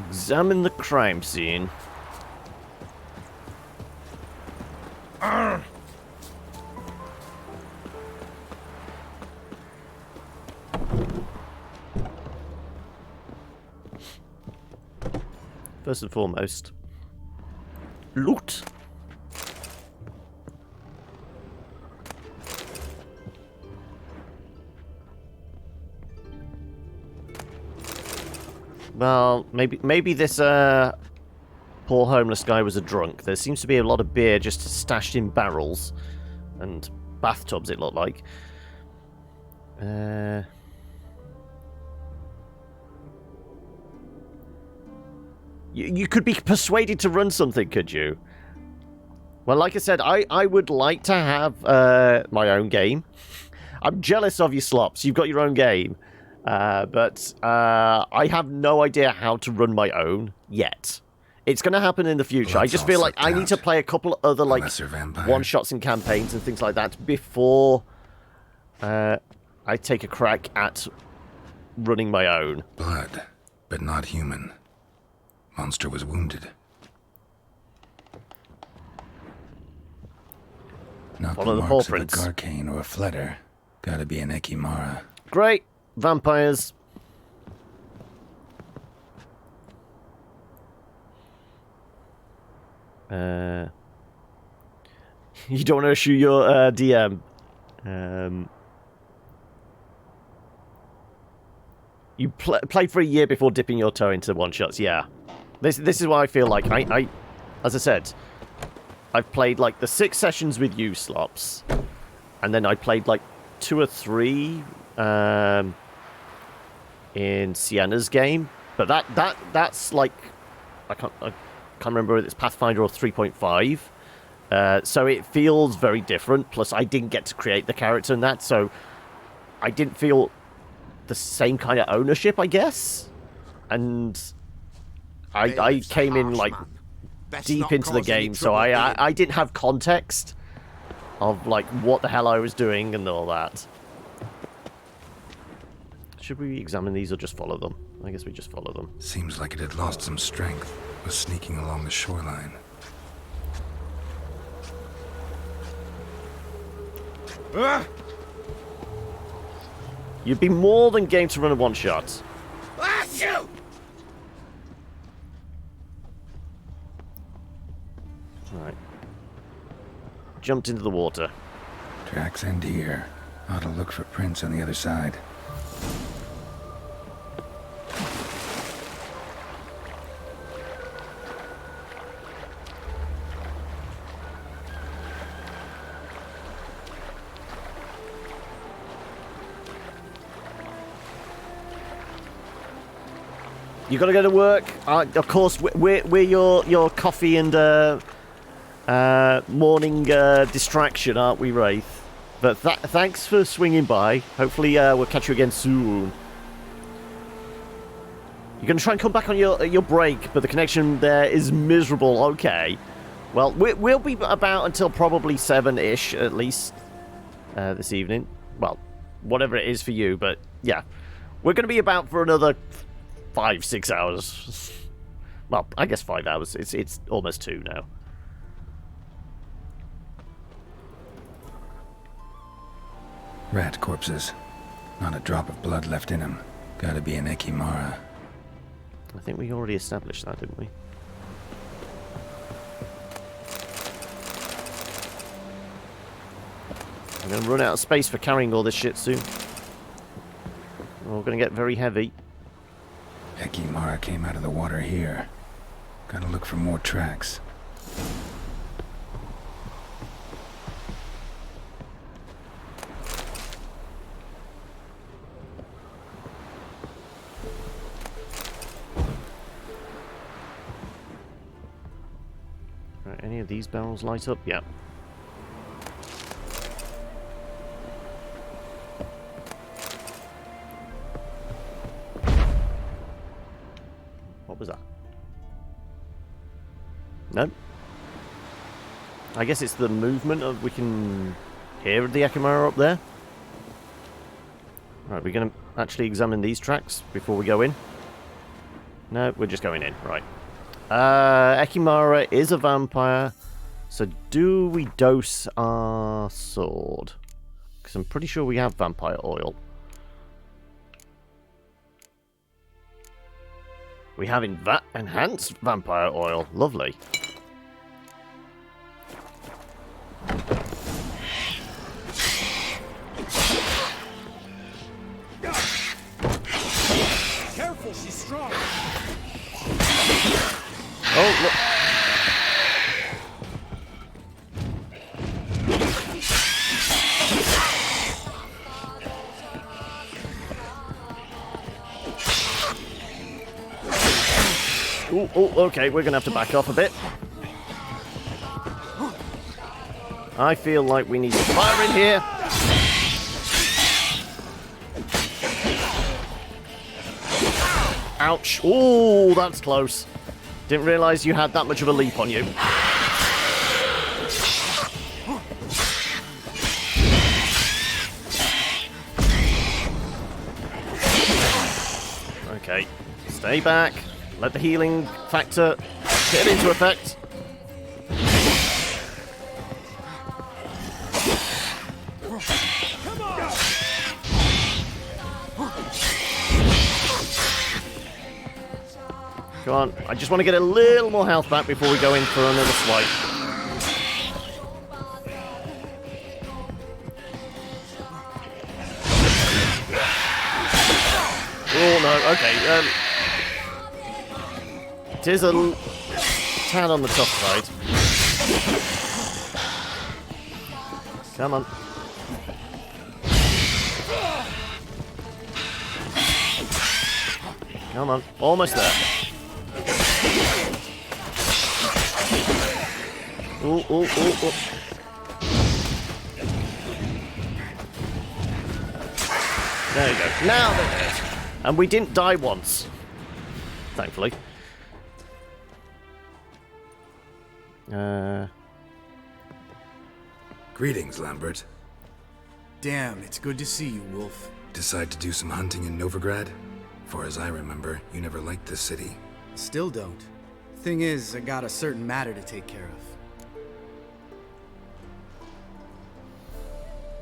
Examine the crime scene. First and foremost, loot. Well, maybe this poor homeless guy was a drunk. There seems to be a lot of beer just stashed in barrels and bathtubs, it looked like. You could be persuaded to run something, could you? Well, like I said, I would like to have my own game. I'm jealous of you, Slops. You've got your own game. But I have no idea how to run my own yet. It's going to happen in the future. I just feel like I need to play a couple of other like one-shots and campaigns and things like that before I take a crack at running my own. Blood, but not human. Monster was wounded. Not Follow the paw marks of a prints. Garcane or a Fletter. Gotta be an Ekimara. Great. Vampires. You don't want to issue your DM. You played for a year before dipping your toe into one-shots, yeah. This is what I feel like. I as I said, I've played like the 6 sessions with you, Slops, and then I played like 2 or 3 in Sienna's game. But that's like I can't remember if it's Pathfinder or 3.5. So it feels very different. Plus, I didn't get to create the character in that, so I didn't feel the same kind of ownership, I guess. And I came in like deep into the game, so I didn't have context of like what the hell I was doing and all that. Should we examine these or just follow them? I guess we just follow them. Seems like it had lost some strength. Was sneaking along the shoreline. You'd be more than game to run a one-shot. Right. Jumped into the water. Tracks end here. Ought to look for prints on the other side. You gotta go to work. Of course, we're your coffee and morning distraction, aren't we, Wraith? But thanks for swinging by. Hopefully, we'll catch you again soon. You're gonna try and come back on your break, but the connection there is miserable. Okay. Well, we'll be about until probably 7-ish at least this evening. Well, whatever it is for you, but yeah, we're gonna be about for another 5-6 hours. Well, I guess 5 hours. It's almost 2 now. Rat corpses. Not a drop of blood left in them. Gotta be an Ekimara. I think we already established that, didn't we? I'm gonna run out of space for carrying all this shit soon. We're gonna get very heavy. Ekimara came out of the water here. Gotta look for more tracks. Right, any of these barrels light up? Yeah. What was that? No? I guess it's the movement of... We can hear the Ekimara up there. Right, we're going to actually examine these tracks before we go in. No, we're just going in. Right. Ekimara is a vampire. So do we dose our sword? Because I'm pretty sure we have vampire oil. We have enhanced vampire oil. Lovely. Careful, she's strong. Oh, look. Oh, okay, we're going to have to back off a bit. I feel like we need some fire in here. Ouch. Oh, that's close. Didn't realise you had that much of a leap on you. Okay, stay back. Let the healing factor get into effect. Come on. I just want to get a little more health back before we go in for another swipe. Oh, no. Okay. It is a tad on the tough side. Come on. Come on. Almost there. Ooh, ooh, ooh, ooh. There you go. Now they're dead. And we didn't die once. Thankfully. Greetings, Lambert. Damn, it's good to see you, Wolf. Decide to do some hunting in Novigrad? For as I remember, you never liked this city. Still don't. Thing is, I got a certain matter to take care of.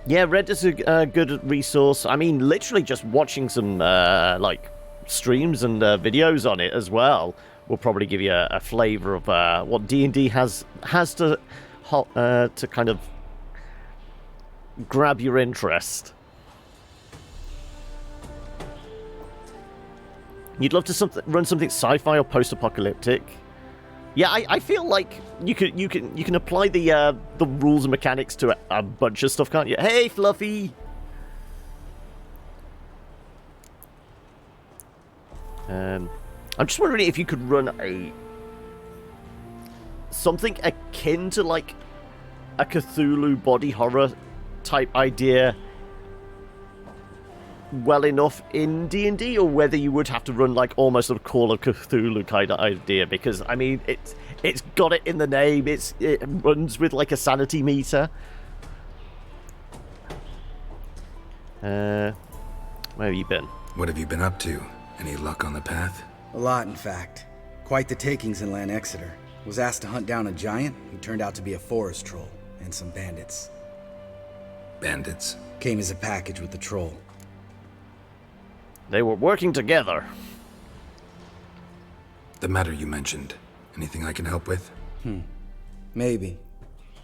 Yeah, Red is a good resource. I mean, literally just watching some like streams and videos on it as well will probably give you a flavour of what D&D has to kind of grab your interest. You'd love to run something sci-fi or post-apocalyptic. Yeah, I feel like you can apply the rules and mechanics to a bunch of stuff, can't you? Hey, Fluffy. I'm just wondering if you could run something akin to like a Cthulhu body horror type idea well enough in D&D, or whether you would have to run like almost a Call of Cthulhu kind of idea, because I mean it's got it in the name. It runs with like a sanity meter. Where have you been? What have you been up to? Any luck on the path? A lot, in fact. Quite the takings in Lan Exeter. Was asked to hunt down a giant who turned out to be a forest troll, and some bandits. Bandits? Came as a package with the troll. They were working together. The matter you mentioned. Anything I can help with? Maybe.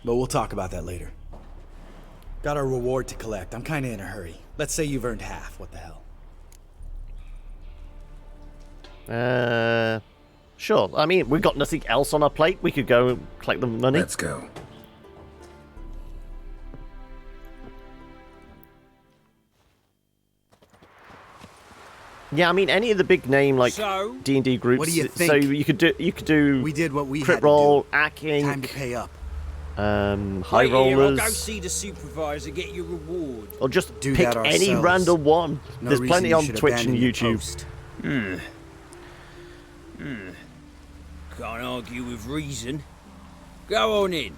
But we'll talk about that later. Got our reward to collect. I'm kinda in a hurry. Let's say you've earned half. What the hell? Sure. I mean, we've got nothing else on our plate. We could go collect the money. Let's go. Yeah, I mean, any of the big name like So, D&D groups. what do you think? So you could do. We did what we crit had to roll, do. acking, Time to pay up. high wait here, I'll rollers, go see the supervisor, get your reward. or just Do pick that any ourselves. random one. No There's reason plenty you on should Twitch and abandon your YouTube. post. Can't argue with reason. Go on in.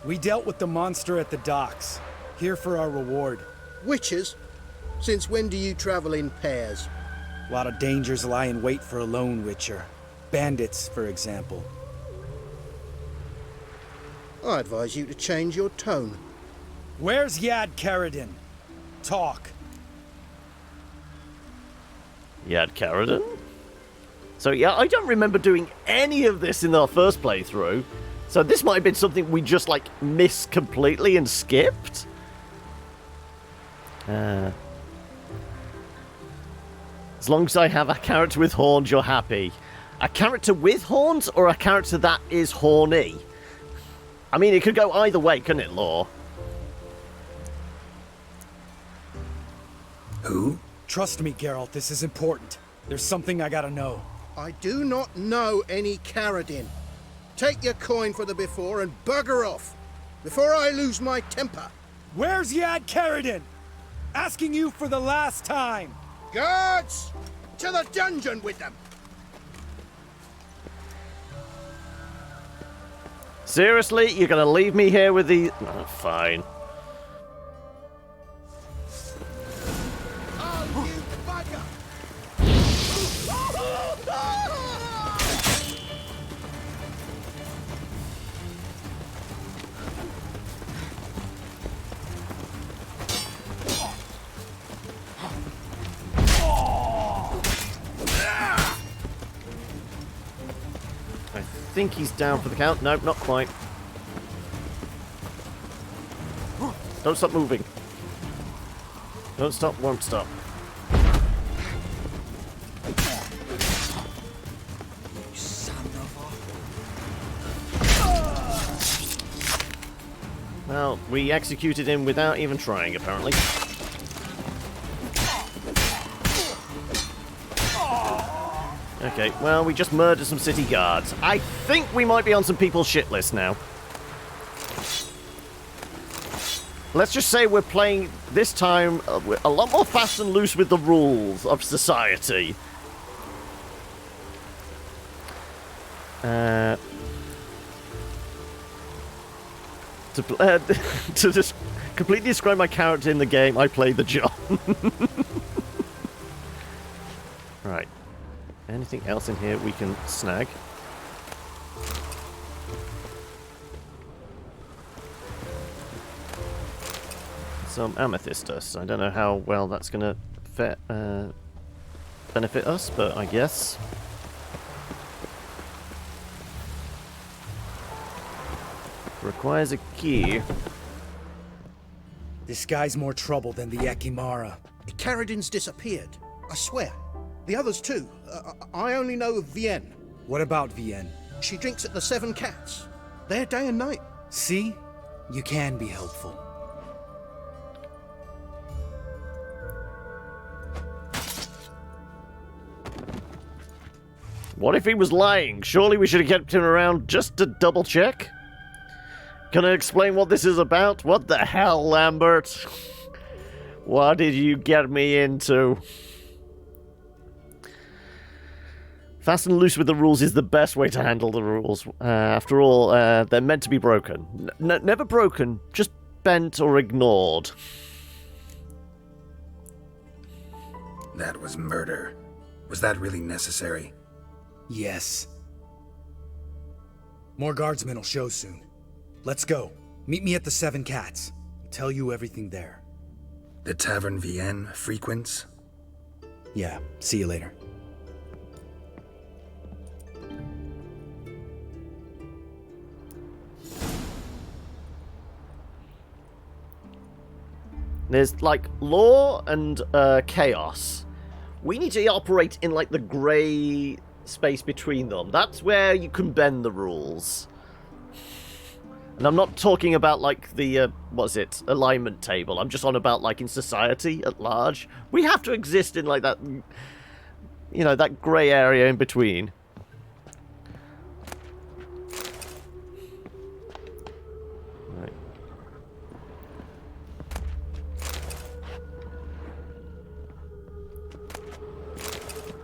We dealt with the monster at the docks. Here for our reward. Witches? Since when do you travel in pairs? A lot of dangers lie in wait for a lone witcher. Bandits, for example. I advise you to change your tone. Where's Yad Karadin? Talk. Yad Karadin? So yeah, I don't remember doing any of this in our first playthrough. So this might have been something we just like missed completely and skipped. As long as I have a character with horns, you're happy. A character with horns or a character that is horny? I mean, it could go either way, couldn't it, Law? Who? Trust me, Geralt, this is important. There's something I gotta know. I do not know any Karadin. Take your coin for the before and bugger off, before I lose my temper. Where's Yad Karadin? Asking you for the last time. Guards! To the dungeon with them! Seriously? You're gonna leave me here with the... Oh, fine. Oh, you bugger! think he's down for the count. Nope, not quite. Don't stop moving. Don't stop, won't stop. Well, we executed him without even trying, apparently. Okay, well, we just murdered some city guards. I think we might be on some people's shit list now. Let's just say we're playing, this time, a lot more fast and loose with the rules of society. To just completely describe my character in the game, I play the John. Right. Anything else in here we can snag? Some amethyst dust. I don't know how well that's going to benefit us, but I guess. Requires a key. This guy's more trouble than the Ekimara. Caradin's disappeared, I swear. The others too. I only know of Vienne. What about Vienne? She drinks at the Seven Cats. There day and night. See? You can be helpful. What if he was lying? Surely we should have kept him around just to double check? Can I explain what this is about? What the hell, Lambert? What did you get me into? Fast and loose with the rules is the best way to handle the rules. After all, they're meant to be broken. Never broken, just bent or ignored. That was murder. Was that really necessary? Yes. More guardsmen will show soon. Let's go. Meet me at the Seven Cats. I'll tell you everything there. The Tavern Vienne frequents? Yeah, see you later. There's, like, law and chaos. We need to operate in, like, the grey space between them. That's where you can bend the rules. And I'm not talking about, like, the, alignment table. I'm just on about, like, in society at large. We have to exist in, like, that, you know, that grey area in between. Right.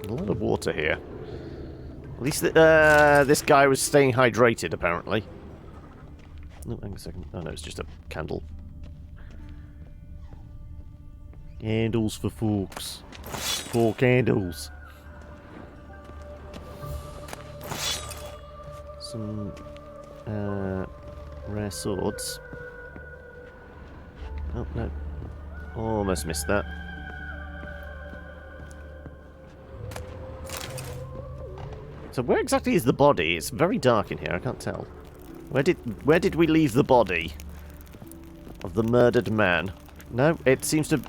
A lot of water here. At least this guy was staying hydrated, apparently. Oh, hang on a second. Oh, no, it's just a candle. Candles for folks. 4 candles. Some rare swords. Oh, no. Almost missed that. So where exactly is the body? It's very dark in here, I can't tell. Where did we leave the body of the murdered man? No, it seems to...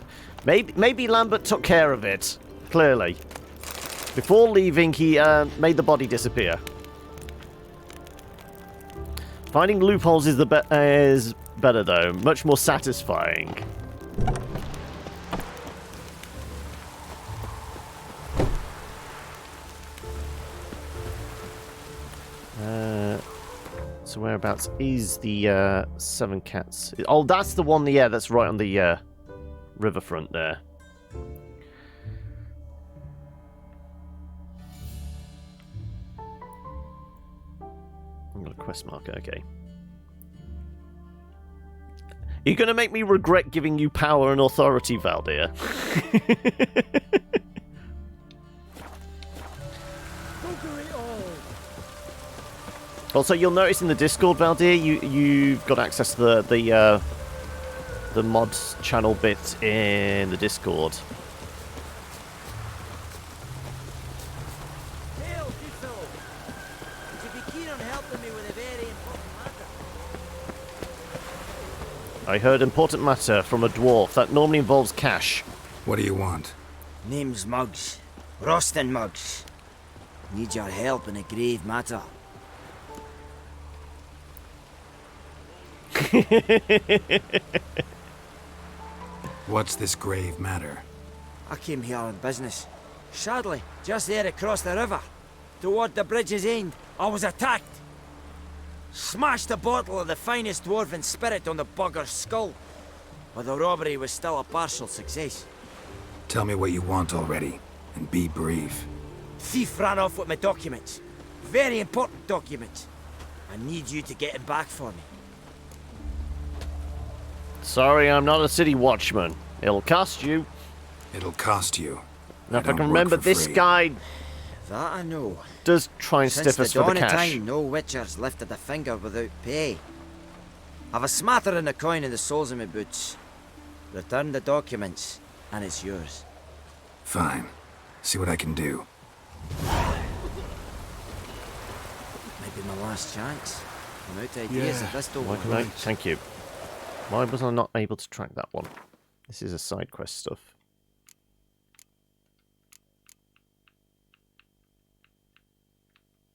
Maybe Lambert took care of it, clearly. Before leaving, he made the body disappear. Finding loopholes is better, though. Much more satisfying. So whereabouts is the Seven Cats? Oh, that's the one, yeah, that's right on the riverfront there. I've got a quest marker, okay. You're going to make me regret giving you power and authority, Valdir. Also, you'll notice in the Discord, Valdir, you've got access to the mods channel bit in the Discord. Would you be keen on helping I heard important matter from a dwarf. That normally involves cash. What do you want? Name's Muggs. Rostin Muggs. Need your help in a grave matter. What's this grave matter? I came here on business. Sadly, just there across the river, toward the bridge's end, I was attacked. Smashed a bottle of the finest dwarven spirit on the bugger's skull. But the robbery was still a partial success. Tell me what you want already, and be brief. Thief ran off with my documents. Very important documents. I need you to get him back for me. Sorry, I'm not a city watchman. It'll cost you. It'll cost you. Now, if I can remember, this guy that I know. Does try and stiff us for the Since the dawn cash. of time, no witcher's lifted a finger without pay. I've a smattering of coin in the soles of my boots. Return the documents, and it's yours. Fine. See what I can do. Maybe my last chance. I'm out of ideas if this don't Why work can I? right. Thank you. Why was I not able to track that one? This is a side quest stuff.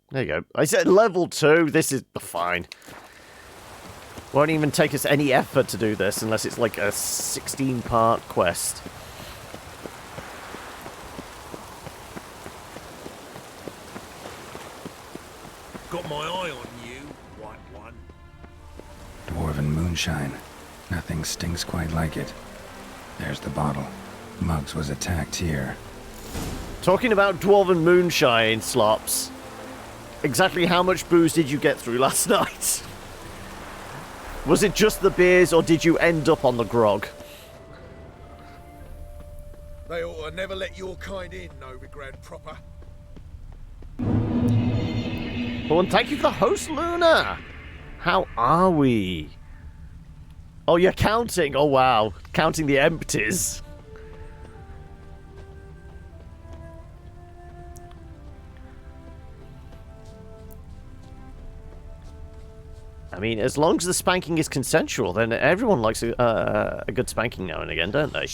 There you go. I said level 2. This is fine. Won't even take us any effort to do this unless it's like a 16-part quest. Got my eye on you, white one. Dwarven moonshine. Nothing stinks quite like it. There's the bottle. Muggs was attacked here. Talking about dwarven moonshine, Slops. Exactly how much booze did you get through last night? Was it just the beers, or did you end up on the grog? They ought to never let your kind in, Novigrad proper. Oh, and thank you for the host, Luna! How are we? Oh, you're counting! Oh, wow. Counting the empties. I mean, as long as the spanking is consensual, then everyone likes a good spanking now and again, don't they?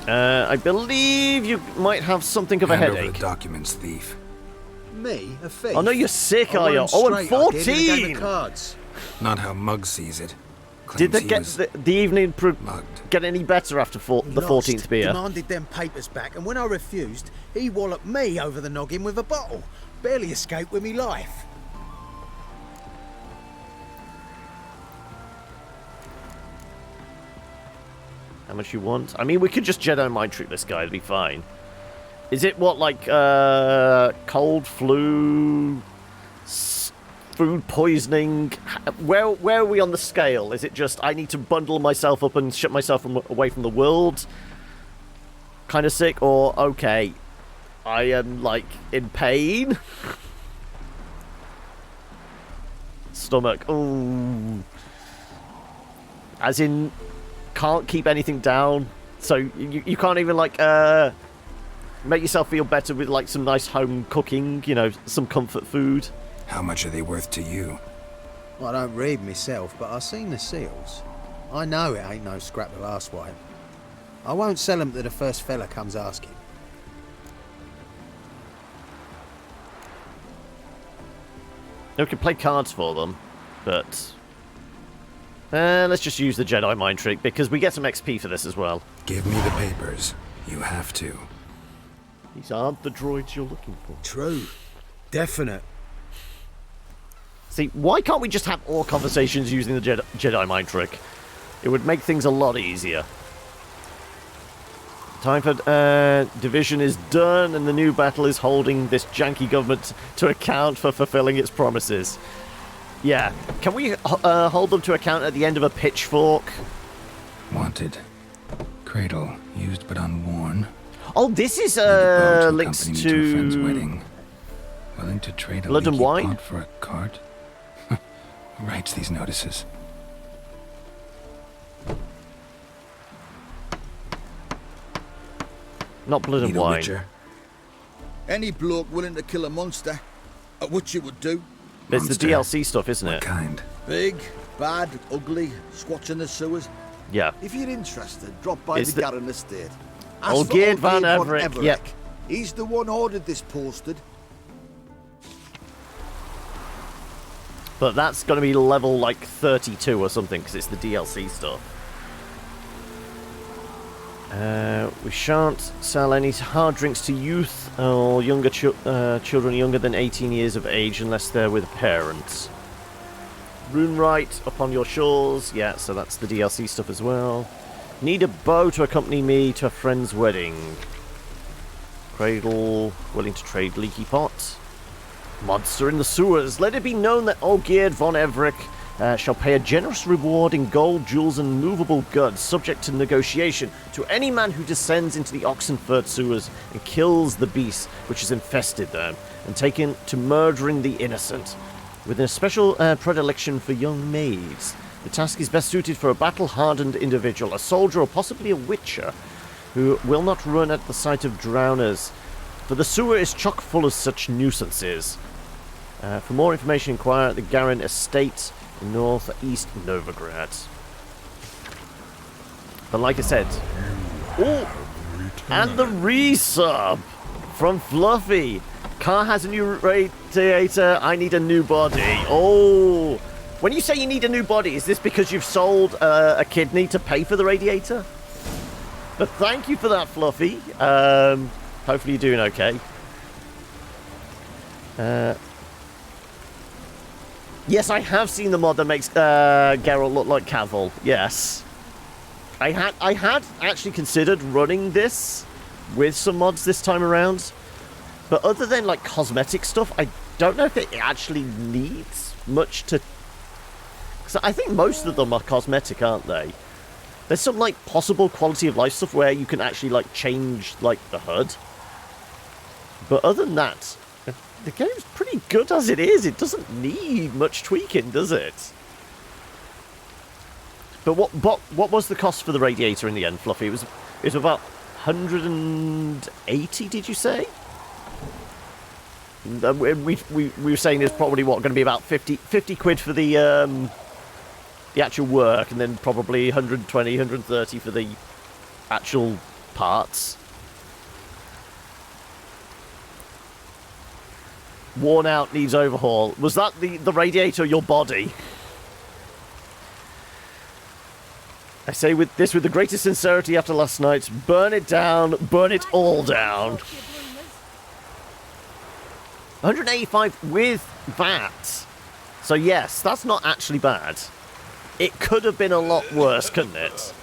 I believe you might have something of a Hand over headache. the documents, thief. Me? A thief? Oh no, you're sick, I are you? run Oh, and straight, I did, in a game 14! of cards. Not how Muggs sees it. Did they Claims he get was the evening mugged. get any better after the 14th beer? Demanded them papers back, and when I refused, he walloped me over the noggin with a bottle. Barely escaped with me life. How much you want? I mean, we could just Jedi mind trick this guy, it'd be fine. Is it what, like, cold, flu, food poisoning? Where are we on the scale? Is it just I need to bundle myself up and shut myself away from the world? Kind of sick, or okay, I am, like, in pain? Stomach, ooh. As in, can't keep anything down, so you can't even, like, make yourself feel better with, like, some nice home cooking, you know, some comfort food. How much are they worth to you? I don't read myself, but I've seen the seals. I know it ain't no scrap of arsewipe. I won't sell them to the first fella comes asking. We could play cards for them, but let's just use the Jedi mind trick, because we get some XP for this as well. Give me the papers. You have to. These aren't the droids you're looking for. True. Definite. See, why can't we just have all conversations using the Jedi mind trick? It would make things a lot easier. Time for division is done, and the new battle is holding this janky government to account for fulfilling its promises. Yeah, can we hold them to account at the end of a pitchfork? Wanted. Cradle, used but unworn. Oh, this is links Accompany me to a friend's to wedding. Willing to trade a Blood and leaky Wine? pot for a cart? Who writes these notices? Not Blood and Need a Wine. witcher? Any bloke willing to kill a monster, which you would do. It's the DLC stuff, isn't it? What kind? Big, bad, ugly, squatching the sewers. Yeah. If you're interested, drop by It's the the- Garren estate. Old for Geert van Geert Everett, yep. He's the one ordered this posted. But that's going to be level like 32 or something because it's the DLC stuff. We shan't sell any hard drinks to youth or younger children younger than 18 years of age unless they're with parents. Runewright upon your shores. Yeah, so that's the DLC stuff as well. Need a bow to accompany me to a friend's wedding. Cradle, willing to trade leaky pot. Monster in the sewers. Let it be known that Olgierd von Everick shall pay a generous reward in gold, jewels, and movable goods, subject to negotiation, to any man who descends into the Oxenford sewers and kills the beast which has infested them, and taken to murdering the innocent, with a special predilection for young maids. The task is best suited for a battle-hardened individual, a soldier, or possibly a witcher, who will not run at the sight of drowners, for the sewer is chock full of such nuisances. For more information, inquire at the Garren Estate in northeast Novigrad. But like I said... Oh! And the resub from Fluffy! Car has a new radiator, I need a new body. Oh! When you say you need a new body, is this because you've sold a kidney to pay for the radiator? But thank you for that, Fluffy. Hopefully you're doing okay. Yes, I have seen the mod that makes Geralt look like Cavill. Yes. I had actually considered running this with some mods this time around. But other than like cosmetic stuff, I don't know if it actually needs much to... Because I think most of them are cosmetic, aren't they? There's some like possible quality of life stuff where you can actually like change like the HUD. But other than that, the game's pretty good as it is. It doesn't need much tweaking, does it? But what was the cost for the radiator in the end, Fluffy? It was about 180, did you say? We were saying it's probably going to be about 50 quid for the actual work, and then probably 120, 130 for the actual parts. Worn out, needs overhaul. Was that the radiator or your body? I say with the greatest sincerity after last night, burn it down, burn it all down. 185 with VAT. So yes, that's not actually bad. It could have been a lot worse, couldn't it?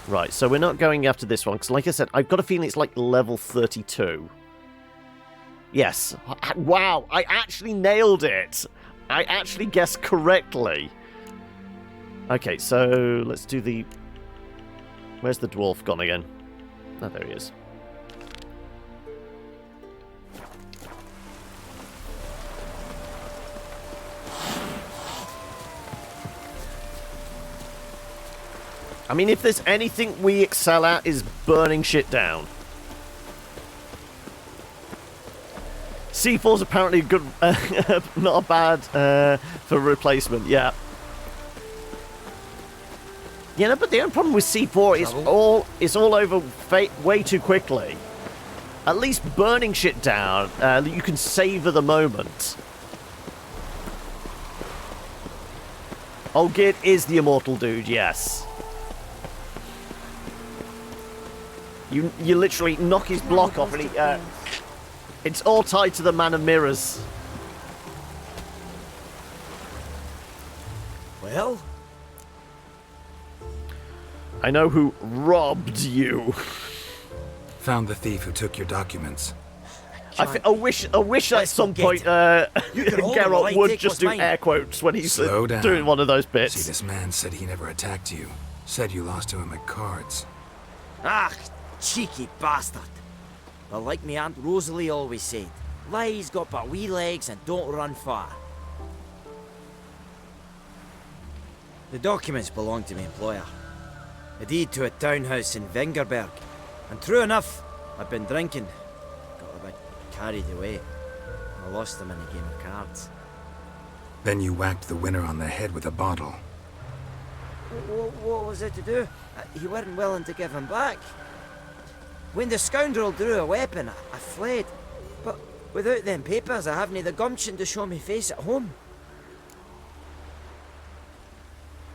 Right, so we're not going after this one, because like I said, I've got a feeling it's like level 32. Yes. Wow, I actually nailed it. I actually guessed correctly. Okay, so let's do the... Where's the dwarf gone again? Oh, there he is. I mean, if there's anything we excel at is burning shit down. C4's apparently good, not bad for replacement, yeah. Yeah, no, but the only problem with C4 is it's all over way too quickly. At least burning shit down, you can savor the moment. Olgierd is the immortal dude, yes. You literally knock his block off and he... it's all tied to the Man of Mirrors. Well? I know who robbed you. Found the thief who took your documents. I wish at some point Geralt would just do air quotes when he's doing one of those bits. See, this man said he never attacked you. Said you lost to him at cards. Ah, cheeky bastard. But like me Aunt Rosalie always said, lies got but wee legs and don't run far. The documents belong to my employer. A deed to a townhouse in Vengerberg. And true enough, I've been drinking. carried away. I lost them in a game of cards. Then you whacked the winner on the head with a bottle. What was it to do? You weren't willing to give him back. When the scoundrel drew a weapon, I fled. But without them papers, I haven't the gumption to show me face at home.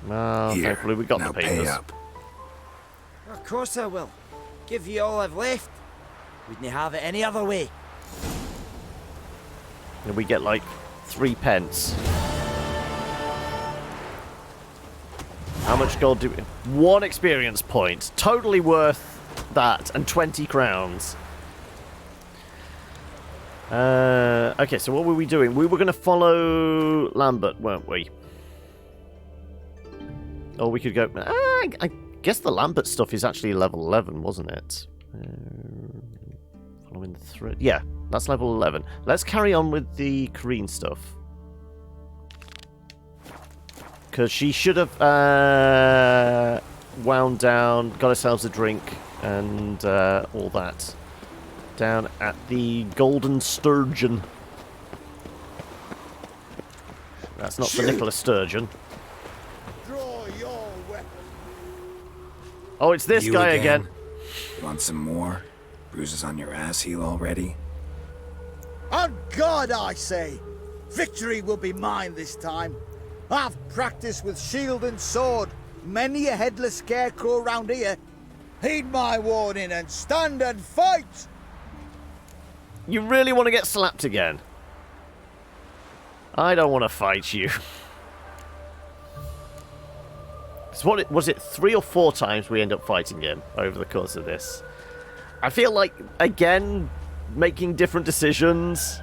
Well, Here, thankfully we got now the papers. pay up. Of course I will. Give you all I've left. Wouldn't have it any other way. And we get like 3 pence. How much gold do we... 1 experience point. Totally worth that. And 20 crowns. Okay, so what were we doing? We were going to follow Lambert, weren't we? Or we could go... I guess the Lambert stuff is actually level 11, wasn't it? Following the thread. Yeah, that's level 11. Let's carry on with the Ciri stuff. Because she should have wound down, got ourselves a drink, and all that. Down at the Golden Sturgeon. That's not the Nicholas Sturgeon. Draw your weapon. Oh, it's this You guy again. Want some more? Bruises on your ass heel already? On God, I say! Victory will be mine this time. I've practiced with shield and sword. Many a headless scarecrow round here. Heed my warning and stand and fight! You really want to get slapped again? I don't want to fight you. So what was it 3 or 4 times we end up fighting him over the course of this? I feel like, again, making different decisions.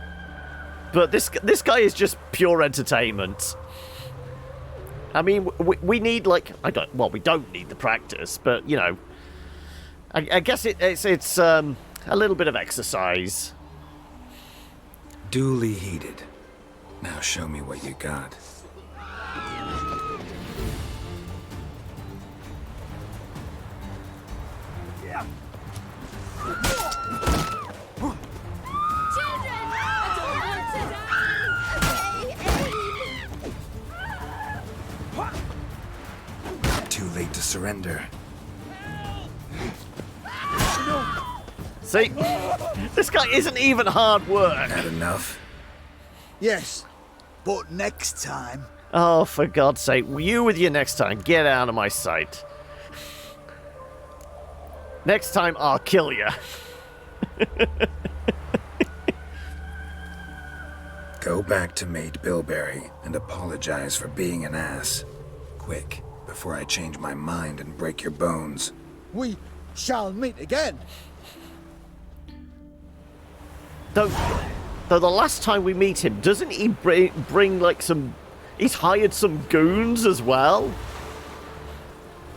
But this guy is just pure entertainment. I mean, we need, like... we don't need the practice, but, you know... I guess it's a little bit of exercise. Duly heated. Now show me what you got. Too late to surrender. See? This guy isn't even hard work. Not enough? Yes, but next time... Oh, for God's sake. You with your next time. Get out of my sight. Next time, I'll kill you. Go back to Mate Bilberry and apologize for being an ass. Quick, before I change my mind and break your bones. We shall meet again. Though the last time we meet him, doesn't he bring like some... He's hired some goons as well?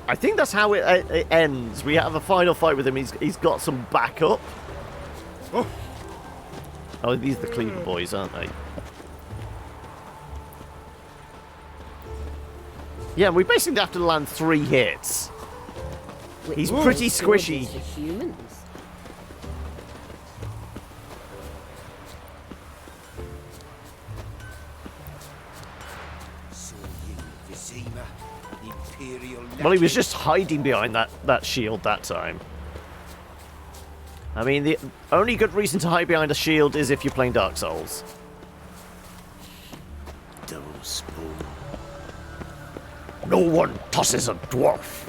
I think that's how it ends. We have a final fight with him. He's got some backup. Oh, these are the Cleaver boys, aren't they? Yeah, we basically have to land 3 hits. He's pretty squishy. Humans. Well, he was just hiding behind that shield that time. I mean, the only good reason to hide behind a shield is if you're playing Dark Souls. Double spoon. No one tosses a dwarf.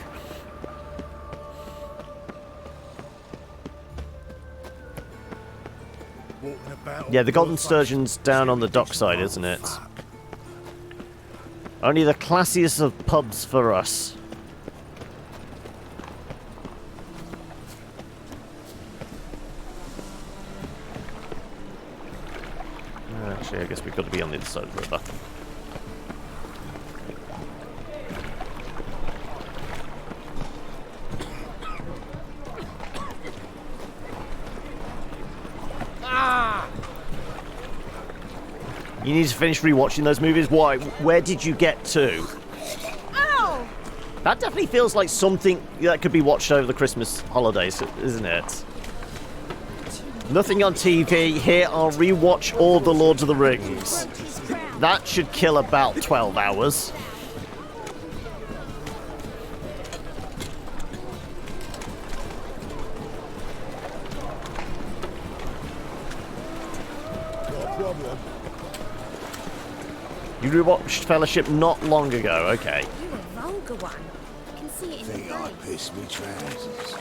Yeah, the Golden Sturgeon's down on the dockside, isn't it? Only the classiest of pubs for us. Actually, I guess we've got to be on the other side of the river. You need to finish rewatching those movies. Why? Where did you get to? Ow! That definitely feels like something that could be watched over the Christmas holidays, isn't it? Nothing on TV. Here, I'll rewatch all the Lord of the Rings. That should kill about 12 hours. You rewatched Fellowship not long ago, okay. You're a vulgar one. I can see it in Think your I face. pissed me trousers.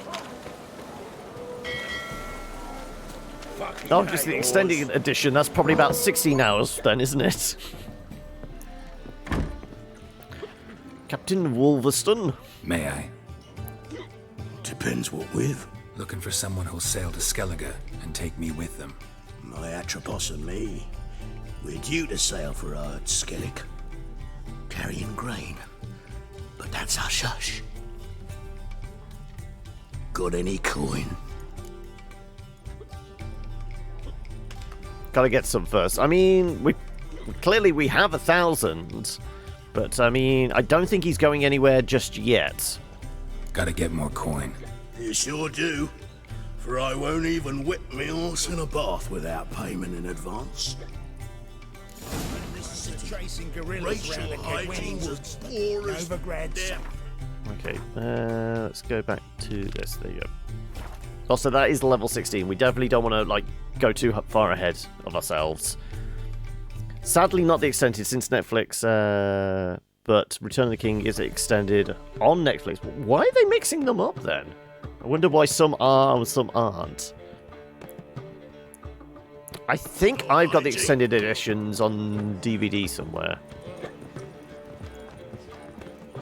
Oh, just the extended edition. That's probably about 16 hours then, isn't it? Captain Wolverston? May I? Depends what with. Looking for someone who'll sail to Skellige and take me with them. My Atropos and me. We're due to sail for Skellig. Carrying grain. But that's hush-hush. Got any coin? Gotta get some first. I mean, we have 1,000, but I mean, I don't think he's going anywhere just yet. Gotta get more coin. You sure do. For I won't even whip me horse in a bath without payment in advance. Tracing gorillas Racial round the hygiene's as poor as death. Okay, let's go back to this. There you go. Also, that is level 16. We definitely don't want to like go too far ahead of ourselves. Sadly, not the extended since Netflix, but Return of the King is extended on Netflix. Why are they mixing them up then? I wonder why some are and some aren't. I think I've got the extended editions on DVD somewhere.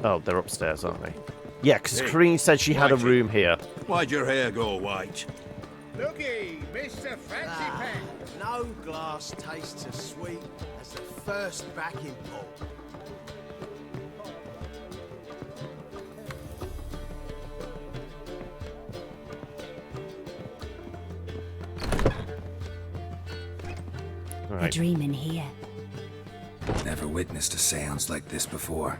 Oh, they're upstairs, aren't they? Yeah, because Ciri said she had a room here. Why'd your hair go white? Looky, Mr. Fancy Pants. No glass tastes as sweet as the first backing pull. A dream in here. Never witnessed a seance like this before,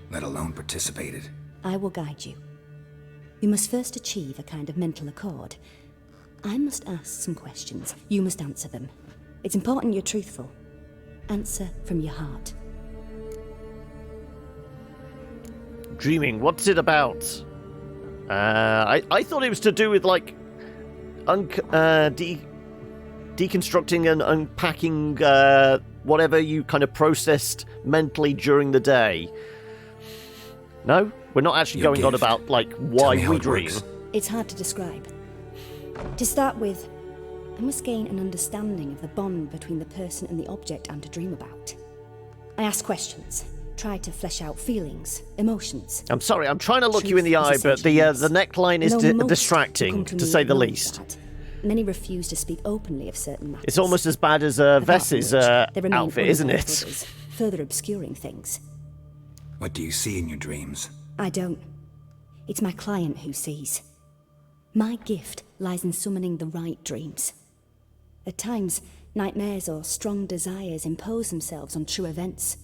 let alone participated. I will guide you. You must first achieve a kind of mental accord. I must ask some questions. You must answer them. It's important you're truthful. Answer from your heart. Dreaming, what's it about? I thought it was to do with like deconstructing and unpacking whatever you kind of processed mentally during the day. No? We're not actually going on about like why we dream. It's hard to describe. To start with, I must gain an understanding of the bond between the person and the object I'm to dream about. I ask questions, try to flesh out feelings, emotions. I'm sorry, I'm trying to look you in the eye, but the neckline is distracting, to say the least. Many refuse to speak openly of certain matters. It's almost as bad as Vess's outfit, isn't it? Others, further obscuring things. What do you see in your dreams? I don't. It's my client who sees. My gift lies in summoning the right dreams. At times, nightmares or strong desires impose themselves on true events.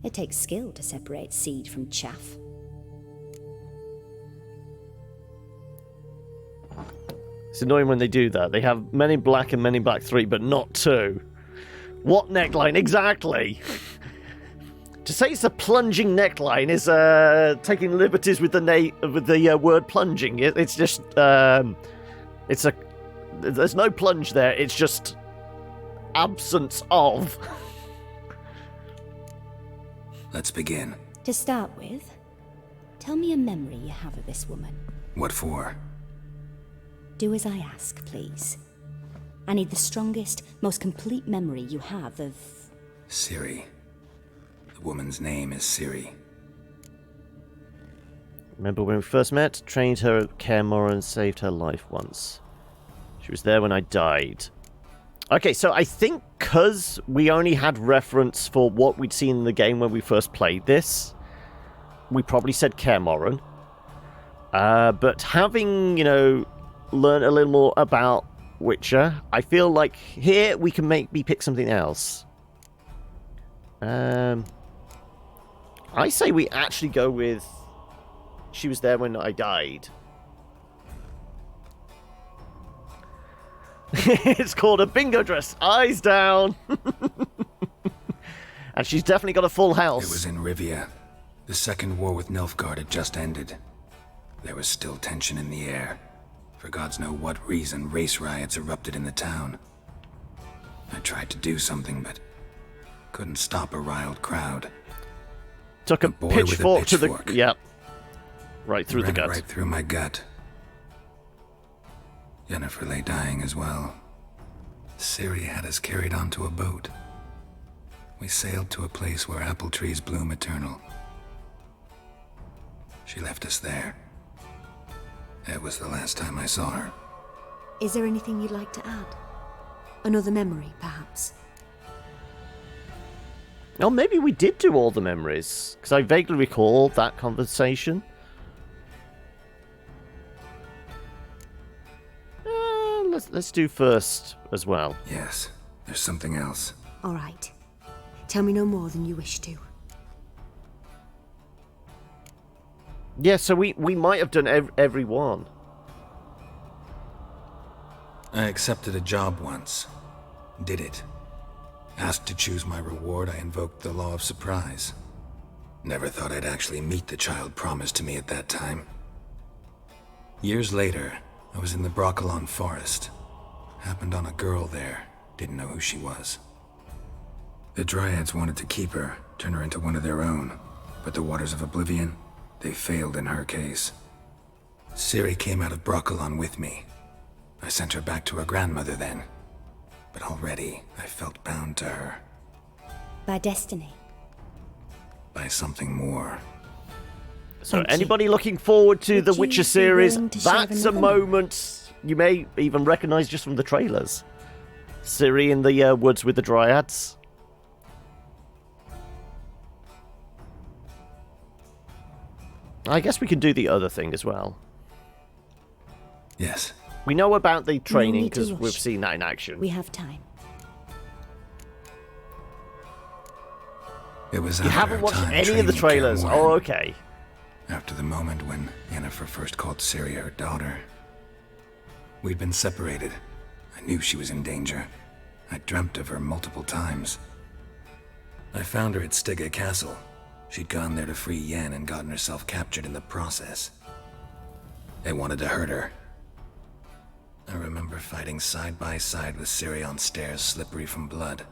It takes skill to separate seed from chaff. It's annoying when they do that. They have Men in Black and Men in Black 3, but not 2. What neckline exactly? To say it's a plunging neckline is taking liberties with the word plunging. It's just there's no plunge there. It's just absence of. Let's begin. To start with, tell me a memory you have of this woman. What for? Do as I ask, please. I need the strongest, most complete memory you have of... Ciri. The woman's name is Ciri. Remember when we first met? Trained her at Kaer and saved her life once. She was there when I died. Okay, so I think because we only had reference for what we'd seen in the game when we first played this, we probably said Kaer. But having, learned a little more about Witcher, I feel like here we can maybe pick something else. I say we actually go with she was there when I died. It's called a bingo dress. Eyes down. And she's definitely got a full house. It was in Rivia. The Second War with Nilfgaard had just ended. There was still tension in the air. For gods know what reason, race riots erupted in the town. I tried to do something, but couldn't stop a riled crowd. Took a pitchfork to the... Yep. Right through the gut. Right through my gut. Yennefer lay dying as well. Ciri had us carried onto a boat. We sailed to a place where apple trees bloom eternal. She left us there. It was the last time I saw her. Is there anything you'd like to add? Another memory, perhaps? Oh, maybe we did do all the memories, because I vaguely recall that conversation. Let's do first as well. Yes, there's something else. All right. Tell me no more than you wish to. Yeah, so we might have done every one. I accepted a job once. Did it. Asked to choose my reward, I invoked the law of surprise. Never thought I'd actually meet the child promised to me at that time. Years later, I was in the Broccolon forest. Happened on a girl there. Didn't know who she was. The Dryads wanted to keep her, turn her into one of their own. But the Waters of Oblivion, they failed in her case. Ciri came out of Broccolon with me. I sent her back to her grandmother then. But already, I felt bound to her. By destiny? By something more. So anybody looking forward to the Witcher series, that's a moment you may even recognise just from the trailers. Ciri in the woods with the Dryads. I guess we can do the other thing as well. Yes. We know about the training because we've seen that in action. We have time. It was you haven't watched any of the trailers? Oh, okay. After the moment when Yennefer first called Ciri her daughter. We'd been separated. I knew she was in danger. I dreamt of her multiple times. I found her at Stygga Castle. She'd gone there to free Yen and gotten herself captured in the process. They wanted to hurt her. I remember fighting side by side with Ciri on stairs slippery from blood.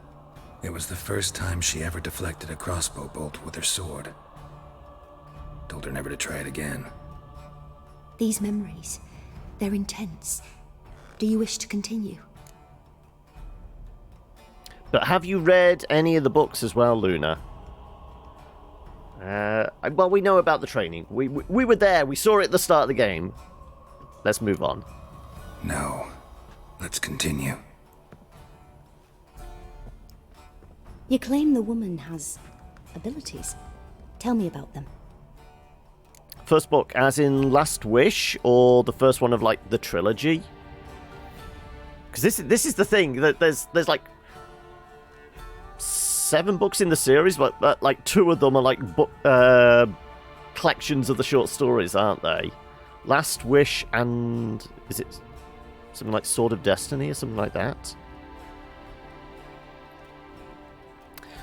It was the first time she ever deflected a crossbow bolt with her sword. Told her never to try it again. These memories, they're intense. Do you wish to continue? But have you read any of the books as well, Luna? Well, we know about the training. We were there. We saw it at the start of the game. Let's move on. No. Let's continue. You claim the woman has abilities. Tell me about them. First book, as in Last Wish, or the first one of like the trilogy? Because this is the thing that there's like 7 books in the series, but like 2 of them are like collections of the short stories, aren't they? Last Wish and is it something like Sword of Destiny or something like that?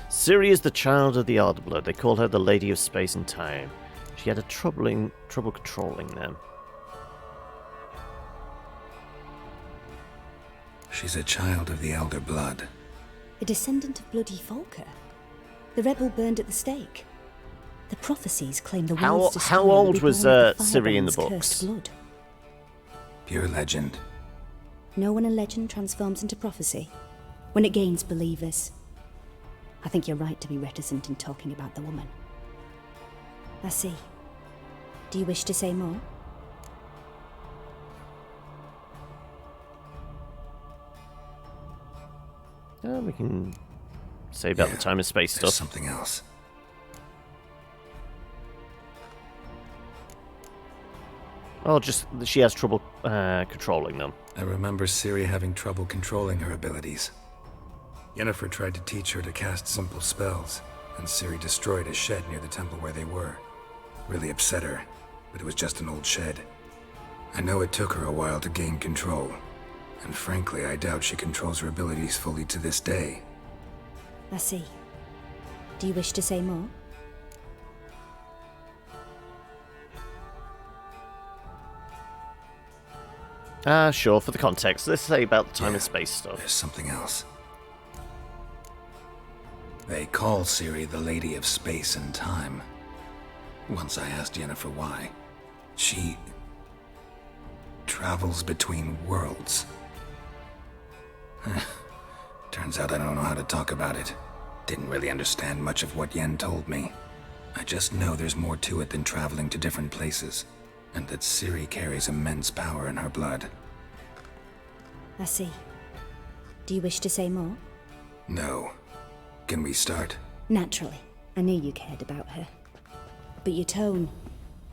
Ciri is the child of the Elderblood. They call her the Lady of Space and Time. She had trouble controlling them. She's a child of the Elder Blood. A descendant of bloody Volker. The rebel burned at the stake. The prophecies claim the world's destroyer how old will be was born with the Ciri in the Firebrand's books? cursed blood. Pure legend. Know when a legend transforms into prophecy? When it gains believers. I think you're right to be reticent in talking about the woman. I see. Do you wish to say more? We can say about the time and space stuff. Something else. Oh, just she has trouble controlling them. I remember Ciri having trouble controlling her abilities. Yennefer tried to teach her to cast simple spells, and Ciri destroyed a shed near the temple where they were. Really upset her, but it was just an old shed. I know it took her a while to gain control. And frankly, I doubt she controls her abilities fully to this day. I see. Do you wish to say more? Sure, for the context. Let's say about the time and space stuff. There's something else. They call Ciri the Lady of Space and Time. Once I asked Yennefer why. She travels between worlds. Turns out I don't know how to talk about it. Didn't really understand much of what Yen told me. I just know there's more to it than traveling to different places, and that Ciri carries immense power in her blood. I see. Do you wish to say more? No. Can we start? Naturally. I knew you cared about her. But your tone,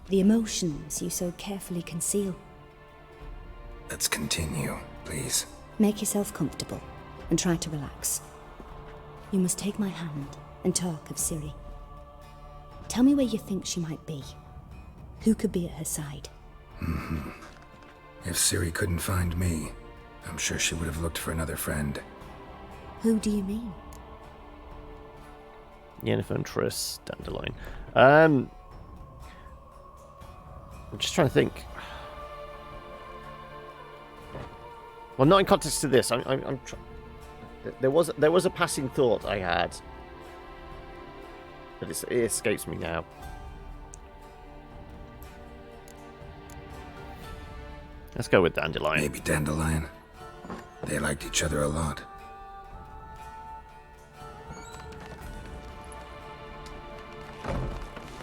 the emotions you so carefully conceal. Let's continue, please. Make yourself comfortable and try to relax. You must take my hand and talk of Ciri. Tell me where you think she might be. Who could be at her side? If Ciri couldn't find me, I'm sure she would have looked for another friend. Who do you mean? Yennefer and Triss, Dandelion. I'm just trying to think. Well, not in context to this. There was a passing thought I had, but it escapes me now. Let's go with Dandelion. Maybe Dandelion. They liked each other a lot.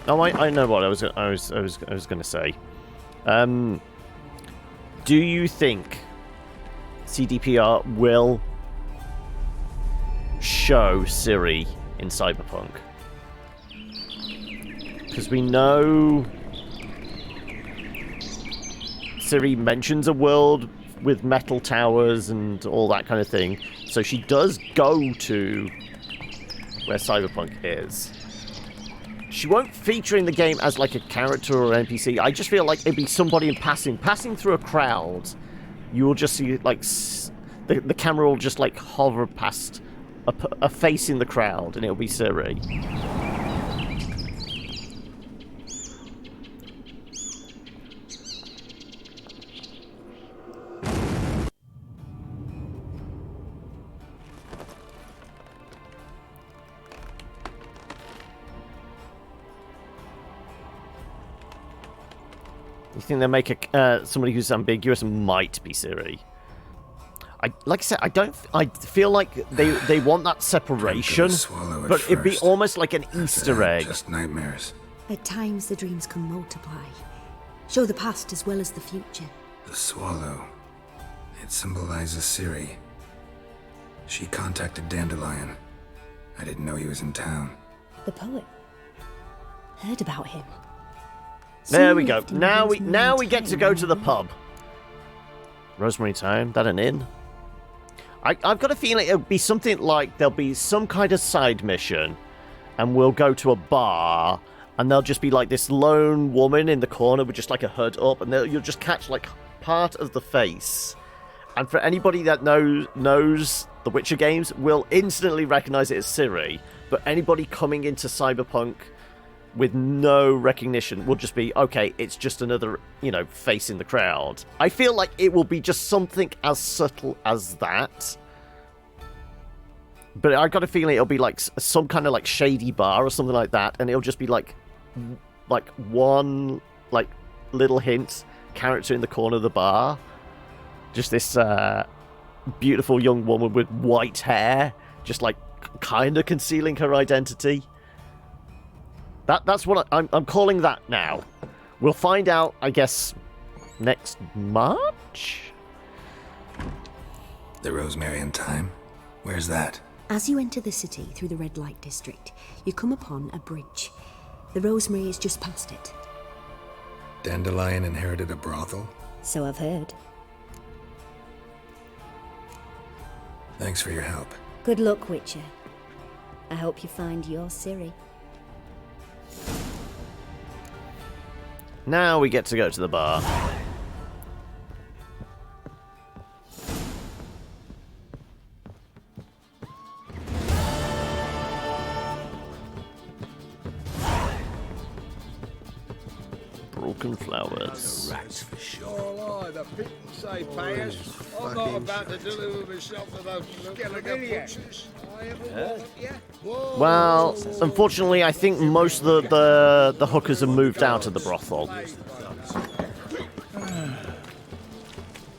Oh, I know what I was going to say. Do you think CDPR will show Ciri in Cyberpunk? Because we know Ciri mentions a world with metal towers and all that kind of thing, so she does go to where Cyberpunk is. She won't feature in the game as like a character or NPC. I just feel like it'd be somebody in passing through a crowd. You will just see like the camera will just like hover past a face in the crowd, and it'll be Ciri. You think they make somebody who's ambiguous might be Ciri? Like I said, I feel like they want that separation, but it'd be almost like an Easter egg. Just nightmares. At times the dreams can multiply, show the past as well as the future. The swallow. It symbolizes Ciri. She contacted Dandelion. I didn't know he was in town. The poet. Heard about him. There we go. Now we get to go to the pub. Rosemary Town, that an inn? I've got a feeling it'll be something like there'll be some kind of side mission, and we'll go to a bar, and there'll just be like this lone woman in the corner with just like a hood up, and you'll just catch like part of the face. And for anybody that knows the Witcher games, will instantly recognize it as Ciri. But anybody coming into Cyberpunk with no recognition will just be, okay, it's just another, face in the crowd. I feel like it will be just something as subtle as that. But I got a feeling it'll be like some kind of like shady bar or something like that, and it'll just be like one like little hint character in the corner of the bar. Just this beautiful young woman with white hair, just like kind of concealing her identity. That's what I'm calling that now. We'll find out, I guess, next March? The Rosemary in Time? Where's that? As you enter the city through the red light district, you come upon a bridge. The Rosemary is just past it. Dandelion inherited a brothel? So I've heard. Thanks for your help. Good luck, Witcher. I hope you find your Ciri. Now we get to go to the bar. Falcon flowers. Rats for sure. Oh, the people say payers. I'm not about to deliver myself to those skeleton butchers. I ever want ya? Well, unfortunately, I think most of the hookers have moved out of the brothel.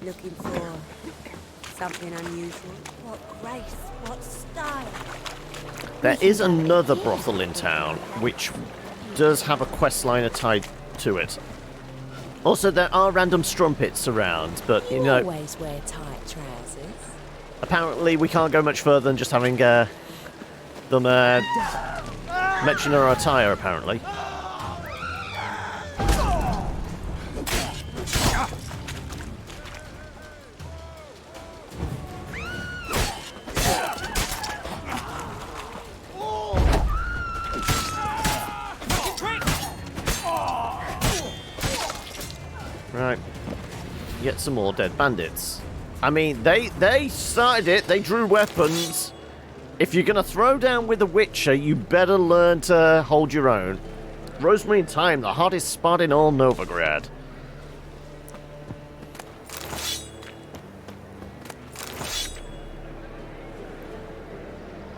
Looking for something unusual? What grace, what style? There is another brothel in town, which does have a quest line tied to it. Also, there are random strumpets around, but you know, Always wear tight trousers. apparently we can't go much further than just having them mention our attire, apparently. Right. Get some more dead bandits. I mean, they started it. They drew weapons. If you're going to throw down with the Witcher, you better learn to hold your own. Rosemary and Thyme, the hottest spot in all Novigrad.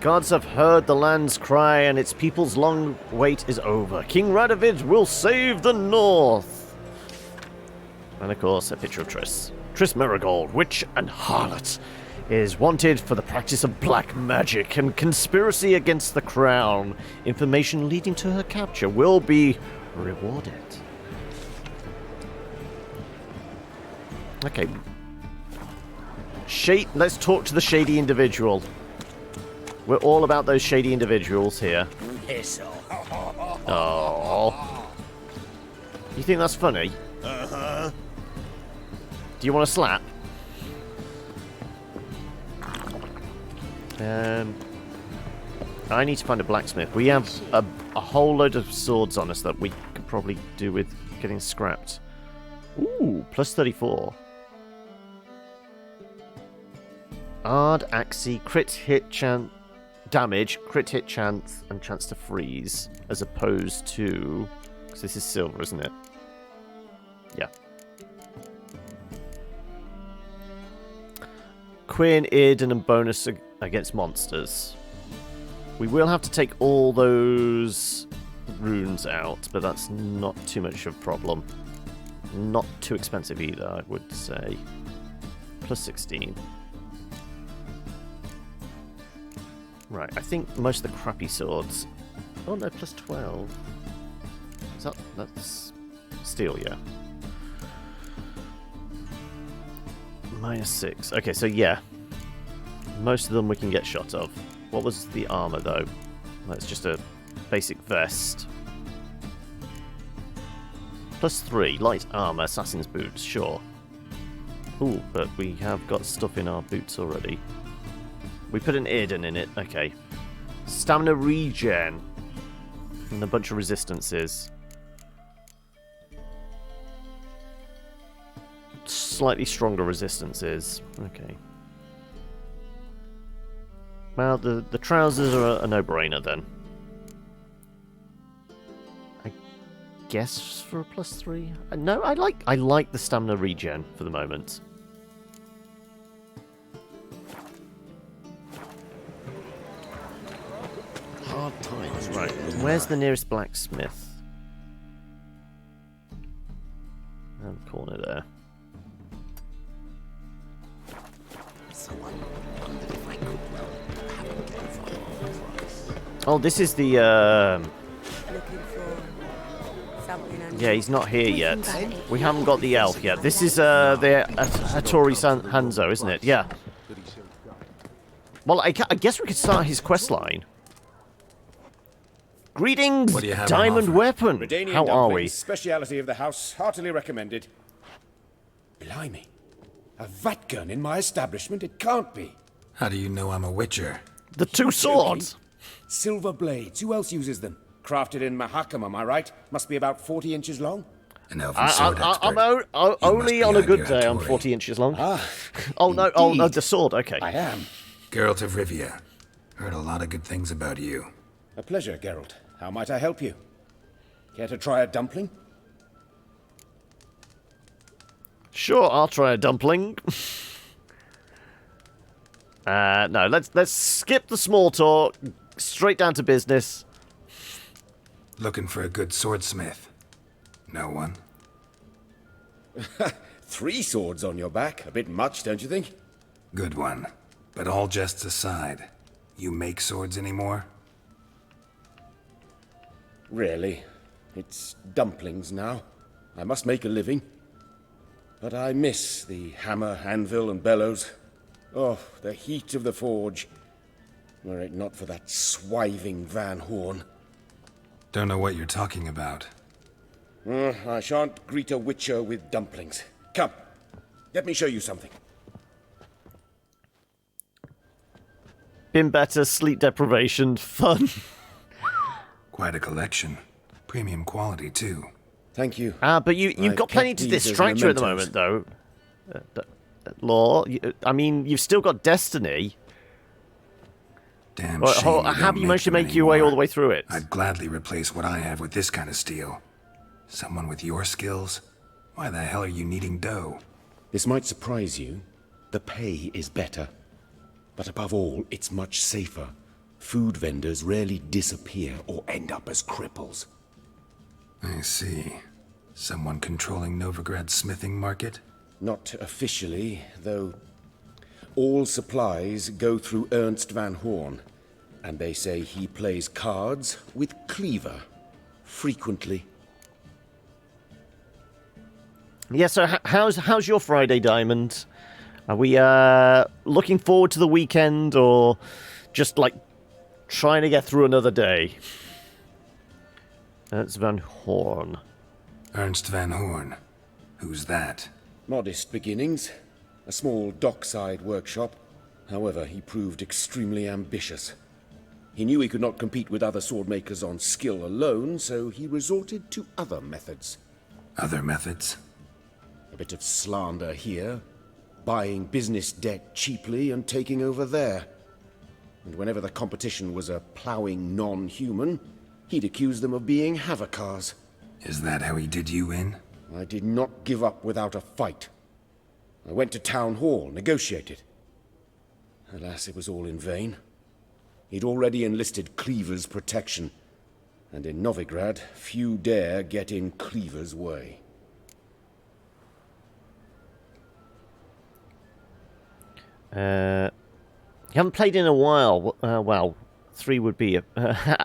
Gods have heard the land's cry, and its people's long wait is over. King Radovid will save the North. And of course, a picture of Triss. Triss Merigold, witch and harlot, is wanted for the practice of black magic and conspiracy against the crown. Information leading to her capture will be rewarded. Okay. Let's talk to the shady individual. We're all about those shady individuals here. Oh. You think that's funny? Uh-huh. Do you want to slap? I need to find a blacksmith. We have a whole load of swords on us that we could probably do with getting scrapped. Ooh, plus 34. Ard, Axie, crit hit chance, damage, crit hit chance, and chance to freeze, as opposed to... because this is silver, isn't it? Yeah. Quinn, Id, and a bonus against monsters. We will have to take all those runes out, but that's not too much of a problem. Not too expensive either, I would say. Plus 16. Right, I think most of the crappy swords... Oh no, plus 12. Is that... that's... steel, yeah. Minus 6. Okay, so yeah. Most of them we can get shot of. What was the armor, though? That's just a basic vest. Plus 3. Light armor, assassin's boots, sure. Ooh, but we have got stuff in our boots already. We put an Eden in it. Okay. Stamina regen. And a bunch of resistances. Slightly stronger resistances. Okay. Well, the trousers are a no-brainer then. I guess for a plus 3. No, I like the stamina regen for the moment. Hard times. Right. Where's the nearest blacksmith? Around the corner there. Oh, this is the, yeah, he's not here yet. We haven't got the elf yet. This is, the Hattori Hanzo, isn't it? Yeah. Well, I guess we could start his quest line. Greetings, Diamond Weapon! Redanian How are we? dumplings, speciality of the house, heartily recommended. Blimey. A vatgun in my establishment? It can't be. How do you know I'm a witcher? The two swords! Silver blades. Who else uses them? Crafted in Mahakam, am I right? Must be about 40 inches long? An elven sword expert. I'm only on a good day. I'm 40 inches long. Oh no, the sword. Okay. I am. Geralt of Rivia. Heard a lot of good things about you. A pleasure, Geralt. How might I help you? Care to try a dumpling? Sure, I'll try a dumpling. No, let's skip the small talk. Straight down to business. Looking for a good swordsmith? No one? 3 swords on your back. A bit much, don't you think? Good one. But all jests aside, you make swords anymore? Really. It's dumplings now. I must make a living. But I miss the hammer, anvil, and bellows. Oh, the heat of the forge. Were it not for that swiving Van Horn. Don't know what you're talking about. I shan't greet a witcher with dumplings. Come, let me show you something. Been better, sleep deprivation, fun. Quite a collection. Premium quality, too. Thank you. But you've got plenty to distract you at the moment, though. Law, I mean, you've still got Destiny. Damn Well, shame you have don't you managed to them make your way anymore. all the way through it? I'd gladly replace what I have with this kind of steel. Someone with your skills? Why the hell are you needing dough? This might surprise you. The pay is better. But above all, it's much safer. Food vendors rarely disappear or end up as cripples. I see. Someone controlling Novigrad's smithing market? Not officially, though all supplies go through Ernst Van Horn, and they say he plays cards with Cleaver, frequently. Yeah, so how's your Friday, Diamond? Are we looking forward to the weekend, or just, like, trying to get through another day? Ernst Van Horn. Ernst Van Horn. Who's that? Modest beginnings. A small dockside workshop. However, he proved extremely ambitious. He knew he could not compete with other swordmakers on skill alone, so he resorted to other methods. Other methods? A bit of slander here, buying business debt cheaply and taking over there. And whenever the competition was a ploughing non-human, he'd accuse them of being Havocars. Is that how he did you in? I did not give up without a fight. I went to Town Hall, negotiated. Alas, it was all in vain. He'd already enlisted Cleaver's protection, and in Novigrad, few dare get in Cleaver's way. You haven't played in a while. Well, 3 would be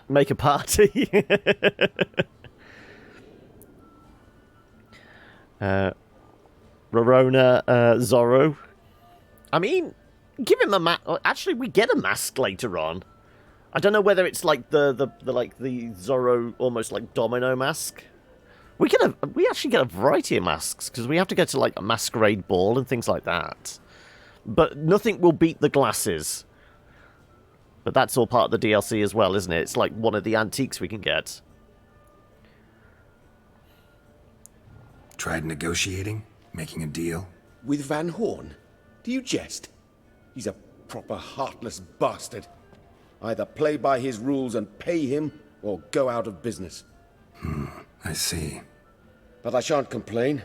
make a party. Rorona, Zorro. I mean, give him a mask. Actually, we get a mask later on. I don't know whether it's like the Zorro almost like domino mask. We actually get a variety of masks because we have to go to like a masquerade ball and things like that. But nothing will beat the glasses. But that's all part of the DLC as well, isn't it? It's like one of the antiques we can get. Tried negotiating? Making a deal? With Van Horn? Do you jest? He's a proper heartless bastard. Either play by his rules and pay him, or go out of business. I see. But I shan't complain.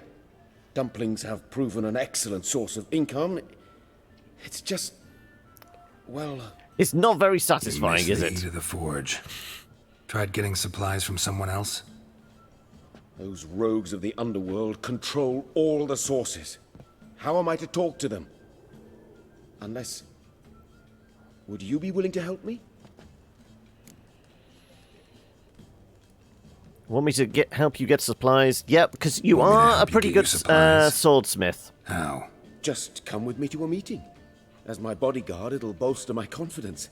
Dumplings have proven an excellent source of income. It's just... well... It's not very satisfying, is it? Heat of the forge. Tried getting supplies from someone else? Those rogues of the underworld control all the sources. How am I to talk to them? Unless... would you be willing to help me? Want me to help you get supplies? Yep, because you Want me to are a help you pretty get your good supplies? swordsmith. How? Just come with me to a meeting. As my bodyguard, it'll bolster my confidence.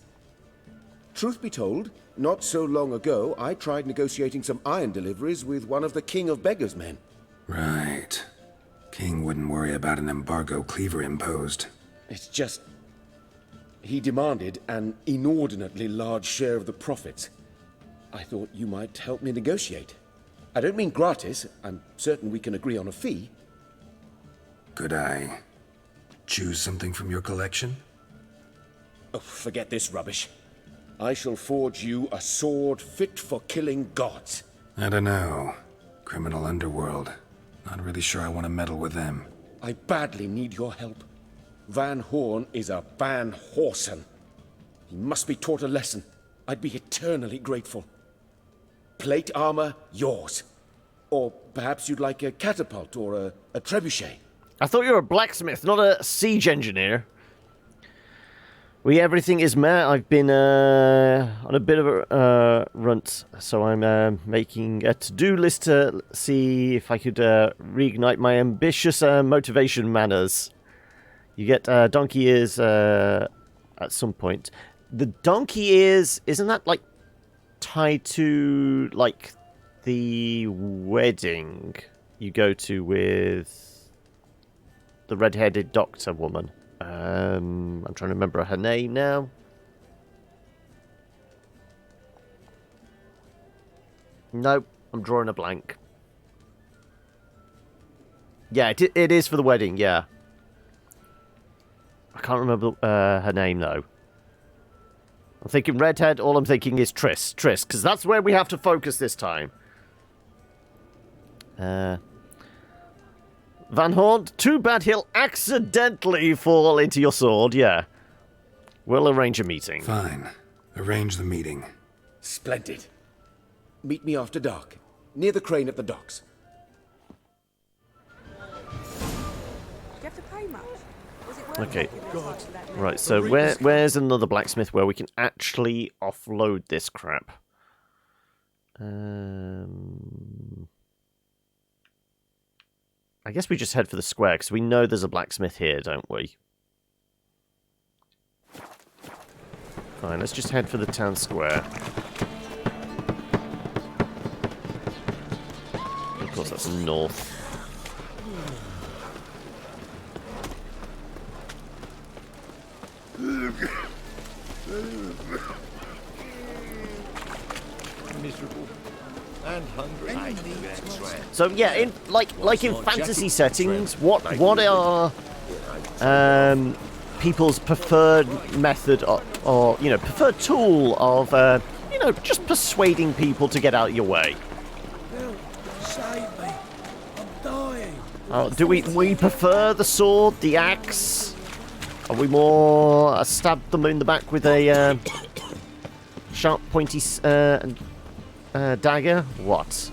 Truth be told, not so long ago, I tried negotiating some iron deliveries with one of the King of Beggars' men. Right. King wouldn't worry about an embargo Cleaver imposed. It's just... he demanded an inordinately large share of the profits. I thought you might help me negotiate. I don't mean gratis. I'm certain we can agree on a fee. Could I choose something from your collection? Oh, forget this rubbish. I shall forge you a sword fit for killing gods. I don't know. Criminal underworld. Not really sure I want to meddle with them. I badly need your help. Van Horn is a Van Horsen. He must be taught a lesson. I'd be eternally grateful. Plate armor, yours. Or perhaps you'd like a catapult or a trebuchet. I thought you were a blacksmith, not a siege engineer. Everything is met. I've been on a bit of a runt, so I'm making a to-do list to see if I could reignite my ambitious motivation manners. You get donkey ears at some point. The donkey ears, isn't that like tied to like the wedding you go to with the red-headed doctor woman? I'm trying to remember her name now. Nope, I'm drawing a blank. Yeah, it is for the wedding, yeah. I can't remember her name, though. I'm thinking redhead, all I'm thinking is Triss, because that's where we have to focus this time. Van Horn, too bad he'll accidentally fall into your sword, yeah. We'll arrange a meeting. Fine. Arrange the meeting. Splendid. Meet me after dark, near the crane at the docks. Do you have to pay much? Was it worth Okay. it? Right, so where's another blacksmith where we can actually offload this crap? I guess we just head for the square, because we know there's a blacksmith here, don't we? Fine, let's just head for the town square. Of course, that's north. Miserable and hungry. So yeah, in like in fantasy settings, what are people's preferred method or you know preferred tool of you know just persuading people to get out of your way? Save me. I'm dying. Do we prefer the sword, the axe? Are we more stab them in the back with a sharp, pointy dagger? What?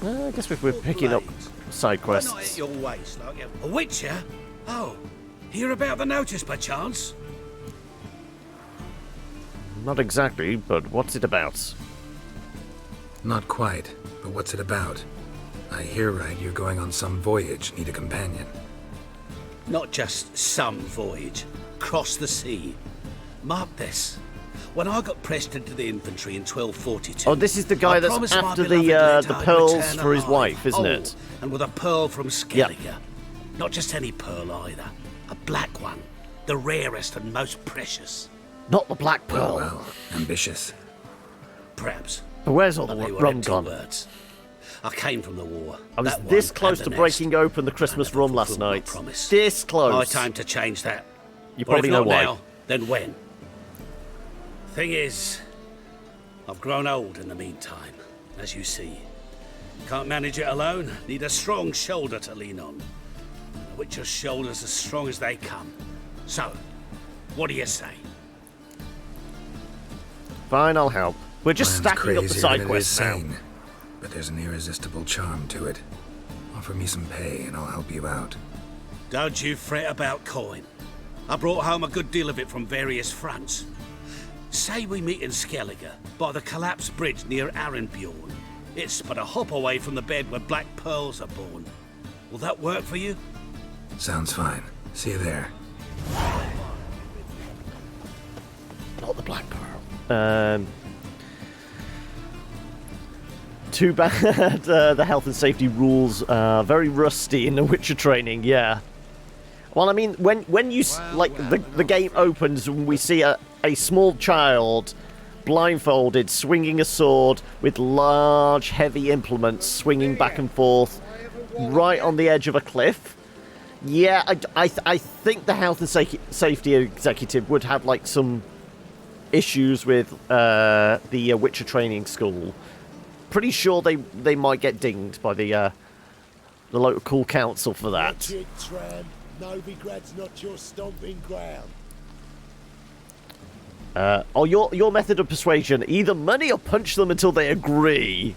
I guess if we're picking up side quests. Not at your waist, like a witcher? Oh, hear about the notice by chance? Not exactly, but what's it about? Not quite, but what's it about? I hear right, you're going on some voyage, need a companion. Not just some voyage. Cross the sea. Mark this. When I got pressed into the infantry in 1242... Oh, this is the guy that's promised my after beloved the Letide pearls return for his alive, wife, isn't whole, it? And with a pearl from Skellige. Yep. Not just any pearl either. A black one. The rarest and most precious. Not the black pearl. Well, ambitious. Perhaps. But where's all But the they were rum empty gone? words. I came from the war. I was That this one close and to the breaking next. open the Christmas rum last fulfilled my night. promise. This close. My time to change that. You Or probably if know not why. now, then when? Thing is, I've grown old in the meantime, as you see. Can't manage it alone. Need a strong shoulder to lean on. A witcher's shoulders as strong as they come. So, what do you say? Fine, I'll help. We're just Plan's stacking up the crazier side than it is quests now. sane, but there's an irresistible charm to it. Offer me some pay and I'll help you out. Don't you fret about coin. I brought home a good deal of it from various fronts. Say we meet in Skellige, by the collapsed bridge near Arenbjorn. It's but a hop away from the bed where black pearls are born. Will that work for you? Sounds fine. See you there. Not the black pearl. Too bad the health and safety rules are very rusty in the Witcher training, yeah. Well, I mean, when you, the game opens and we see a small child blindfolded swinging a sword with large, heavy implements swinging back and forth right on the edge of a cliff. Yeah, I think the health and safety executive would have, like, some issues with the Witcher training school. Pretty sure they might get dinged by the the local council for that. Watch it, tramp. Novigrad's not your stomping ground. Your method of persuasion: either money or punch them until they agree.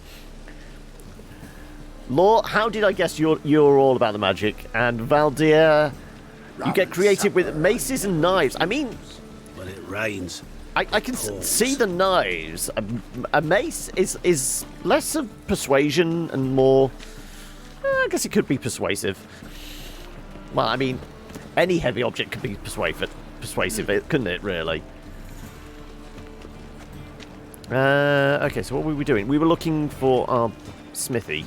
Law, how did I guess you're all about the magic? And Valdir, you get creative with maces and knives. I mean, when it rains. I can see the knives. A mace is less of persuasion and more. I guess it could be persuasive. Well, I mean, any heavy object could be persuasive, couldn't it? Really. Okay, so what were we doing? We were looking for our smithy.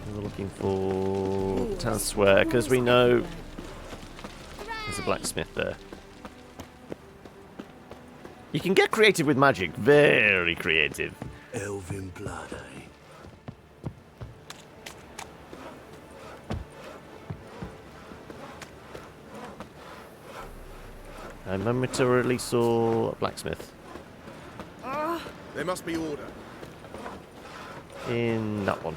We were looking for the town square because we know there's a blacksmith there. You can get creative with magic. Very creative. Elven blood, eh? I momentarily saw a blacksmith. There must be order. In that one.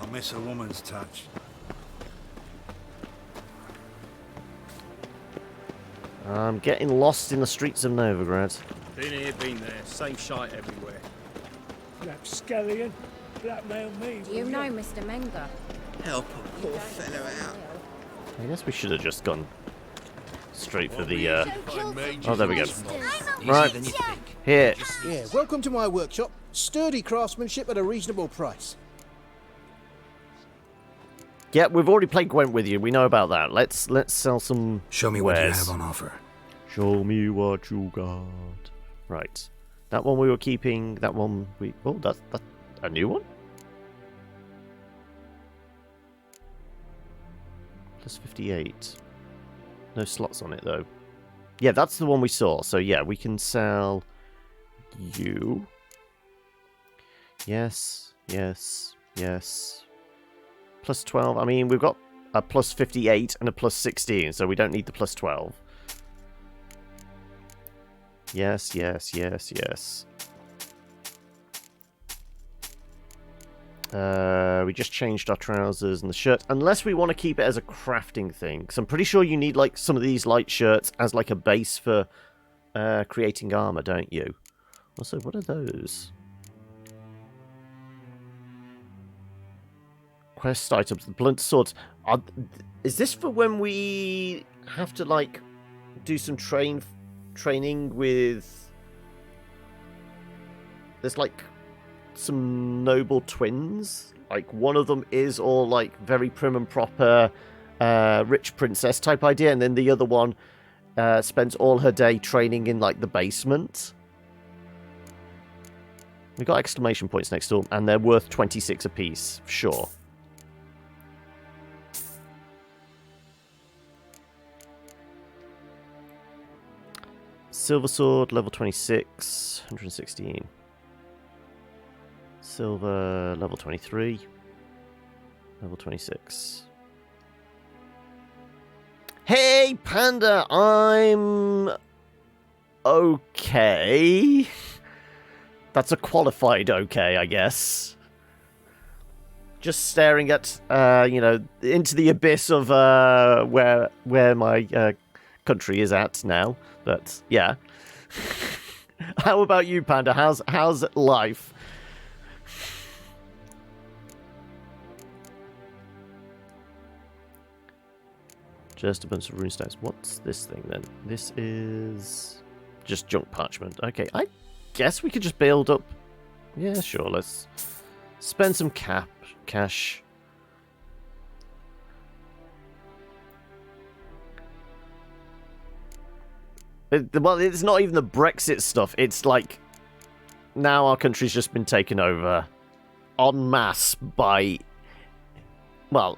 I miss a woman's touch. I'm getting lost in the streets of Novigrad. Been here, been there. Same shite everywhere. Rapscallion, blackmail me. Do you know Mr. Menger? Help a poor fellow out. I guess we should have just gone straight for the, Oh, there we go. Right. Here. Yeah, welcome to my workshop. Sturdy craftsmanship at a reasonable price. Yeah, we've already played Gwent with you. We know about that. Let's sell some Show me wares. what you have on offer. Show me what you got. Right. That one we were keeping. That one we... Oh, that's a new one? Plus 58. No slots on it, though. Yeah, that's the one we saw. So, yeah, we can sell you. Yes, yes, yes. Plus 12. I mean, we've got a plus 58 and a plus 16, so we don't need the plus 12. Yes, yes, yes, yes. We just changed our trousers and the shirt. Unless we want to keep it as a crafting thing. Because I'm pretty sure you need like some of these light shirts as like a base for creating armor, don't you? Also, what are those? Quest items, the blunt swords. Is this for when we have to like do some training with? There's like some noble twins. Like one of them is all like very prim and proper, rich princess type idea, and then the other one spends all her day training in like the basement. We got exclamation points next to them, and they're worth 26 apiece. Sure. Silver sword, level 26, 116. Silver, level 23, level 26. Hey, Panda, I'm okay. That's a qualified okay, I guess. Just staring at, you know, into the abyss of where my country is at now. But yeah. How about you, Panda? How's life? Just a bunch of rune stones. What's this thing then? This is just junk parchment. Okay, I guess we could just build up. Yeah, sure. Let's spend some cash. Well, it's not even the Brexit stuff. It's like now our country's just been taken over en masse by, well,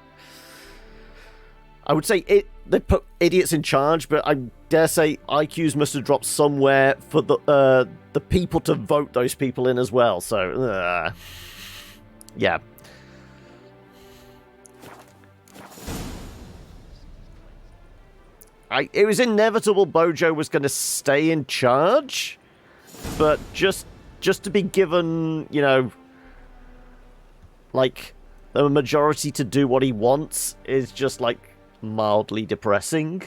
I would say they put idiots in charge, but I dare say IQs must have dropped somewhere for the people to vote those people in as well. So, yeah. It was inevitable Bojo was going to stay in charge, but just to be given, you know, like, the majority to do what he wants is just, like, mildly depressing.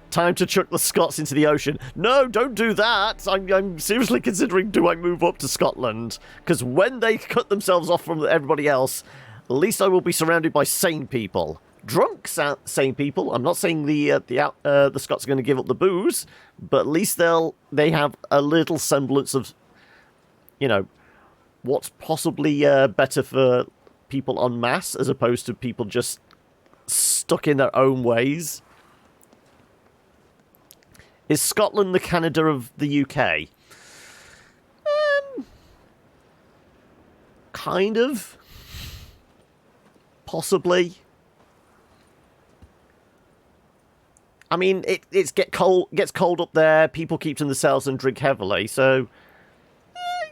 Time to chuck the Scots into the ocean. No, don't do that! I'm seriously considering, do I move up to Scotland? Because when they cut themselves off from everybody else, at least I will be surrounded by sane people. Drunk sane people. I'm not saying the Scots are going to give up the booze, but at least they have a little semblance of, you know, what's possibly better for people en masse as opposed to people just stuck in their own ways. Is Scotland the Canada of the UK? Kind of. Possibly. I mean, it gets cold up there. People keep to themselves and drink heavily. So,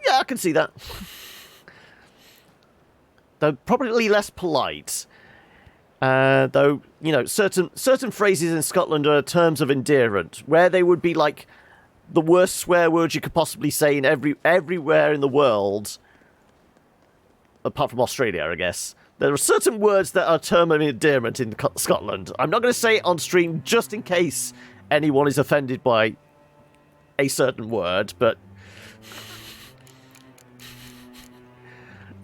yeah, I can see that. They're probably less polite. Though, you know, certain phrases in Scotland are terms of endearment, where they would be like the worst swear words you could possibly say in everywhere in the world, apart from Australia, I guess. There are certain words that are a term of endearment in Scotland. I'm not going to say it on stream just in case anyone is offended by a certain word, but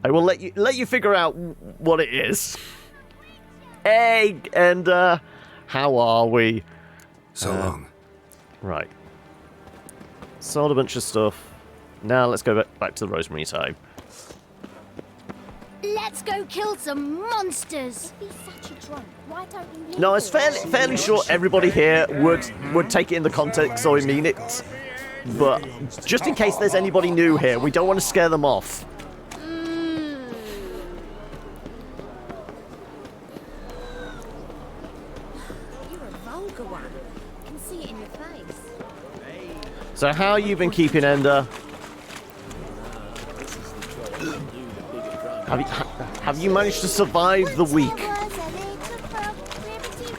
I will let you figure out what it is. Hey, and how are we? So long. Right. Sold a bunch of stuff. Now let's go back to the Rosemary time. Let's go kill some monsters. Be such a drunk. Why don't you? No, I was fairly sure everybody here would take it in the context or mean it. But just in case there's anybody new here, we don't want to scare them off. So how you been keeping, Ender? Have you managed to survive the week?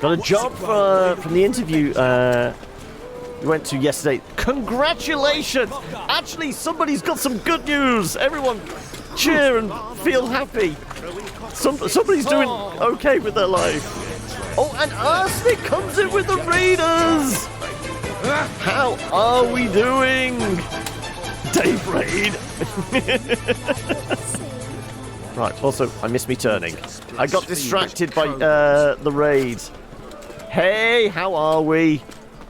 Got a job from the interview you went to yesterday. Congratulations! Actually, somebody's got some good news. Everyone cheer and feel happy. Somebody's doing okay with their life. Oh, and Arsenic comes in with the Raiders! How are we doing? Dave Raid. Right, also, I missed me turning. I got distracted by the raid. Hey, how are we?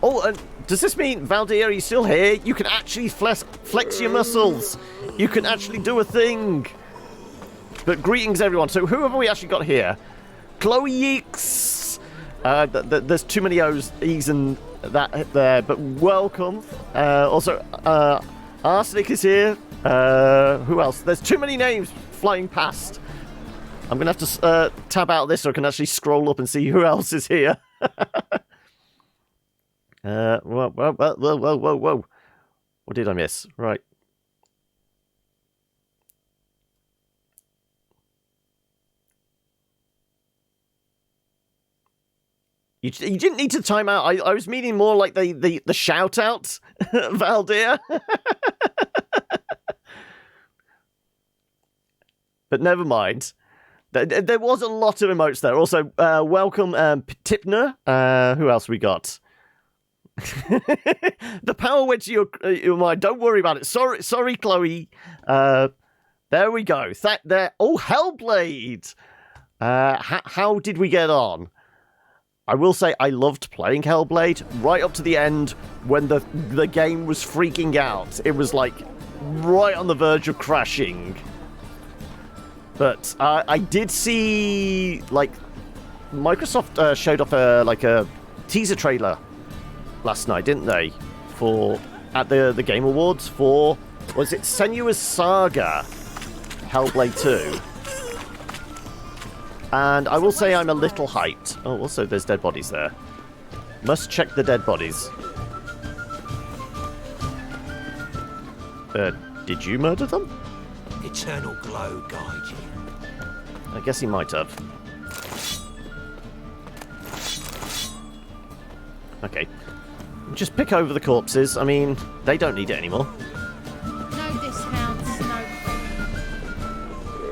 Oh, and does this mean, Valdir, are you still here? You can actually flex your muscles. You can actually do a thing. But greetings, everyone. So who have we actually got here? Chloe Yeeks. There's too many E's and that there, but welcome. Also, Arsenic is here. Who else? There's too many names flying past. I'm going to have to tab out this so I can actually scroll up and see who else is here. Whoa. What did I miss? Right. You didn't need to time out. I was meaning more like the shout out, Valdir. But never mind. There was a lot of emotes there. Also, welcome Tipner. Who else we got? The power went to your mind. Don't worry about it. Sorry, Chloe. There we go. Oh, Hellblade. How did we get on? I will say I loved playing Hellblade right up to the end when the game was freaking out. It was like right on the verge of crashing. But I did see, like, Microsoft showed off a teaser trailer last night, didn't they? At the Game Awards for, was it Senua's Saga Hellblade 2? And I will say I'm a little hyped. Oh, also there's dead bodies there. Must check the dead bodies. Did you murder them? Eternal glow guide you. I guess he might have. Okay. Just pick over the corpses. I mean, they don't need it anymore. Know this house.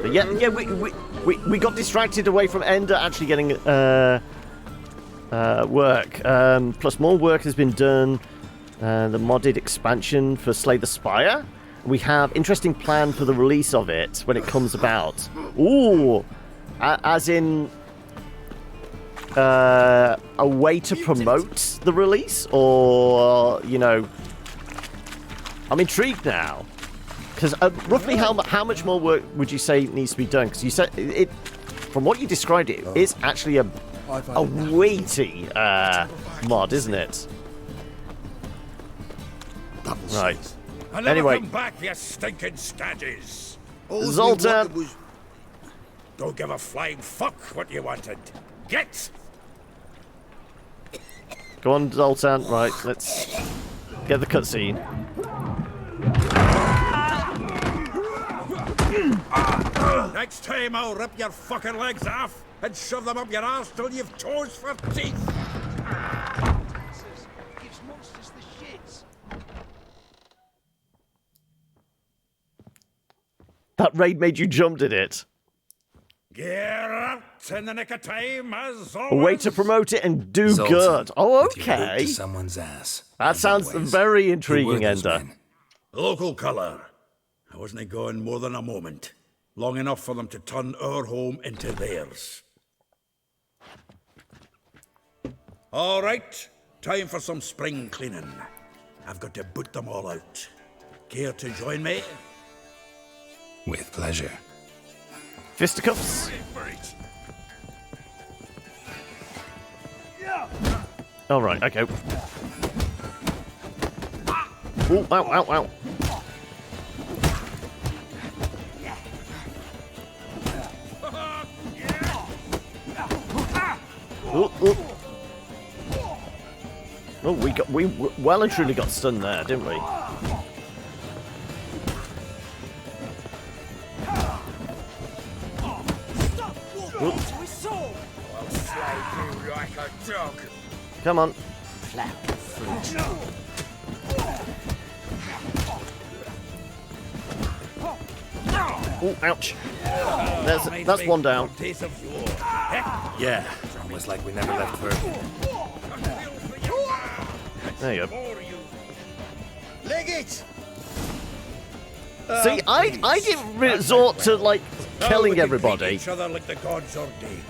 But yeah, we got distracted away from Ender actually getting work. Plus, more work has been done. The modded expansion for Slay the Spire. We have interesting plan for the release of it when it comes about. Ooh, as in a way to promote the release, or you know, I'm intrigued now. Because roughly how much more work would you say needs to be done? Because you said it, from what you described, it is actually a weighty mod, isn't it? Right. Anyway, come back, you stinking stagges. Zoltan. Don't give a flying fuck what you wanted. Get. Go on, Zoltan. Right, let's get the cutscene. Next time I'll rip your fucking legs off and shove them up your arse till you've toes for teeth. That raid made you jump, did it? Geralt, in the nick of time, as A always. way to promote it and do Zoltan, good. Oh, with your boot okay. to someone's ass. That sounds very intriguing, those Ender. men? Local colour. I wasn't gone more than a moment. Long enough for them to turn our home into theirs. All right, time for some spring cleaning. I've got to boot them all out. Care to join me? With pleasure. Fisticuffs. All right, okay. Ooh, ow, ow, ow. Ooh, ooh. Oh, we well and truly got stunned there, didn't we? Ooh. Come on. Oh, ouch. That's one down. Yeah, almost like we never left Vernon. There you go. Leg it! See, I didn't resort to, like, killing everybody. Each other like the gods ordained.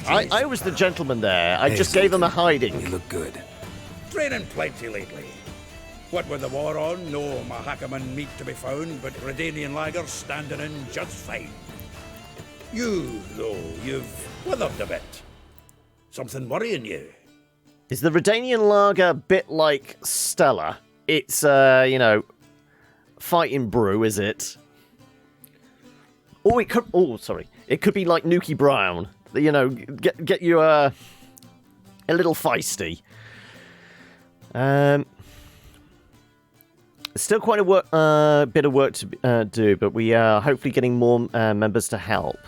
I was the gentleman there. I just gave him a hiding. You look good. Training plenty lately. What with the war on, no Mahakaman meat to be found, but Redanian lagers standing in just fine. You, though, you've withered a bit. Something worrying you? Is the Redanian lager a bit like Stella? It's, you know, fighting brew, is it? Oh, it could. Oh, sorry. It could be like Nuki Brown. You know, get you a little feisty. Still quite a bit of work to do, but we are hopefully getting more members to help.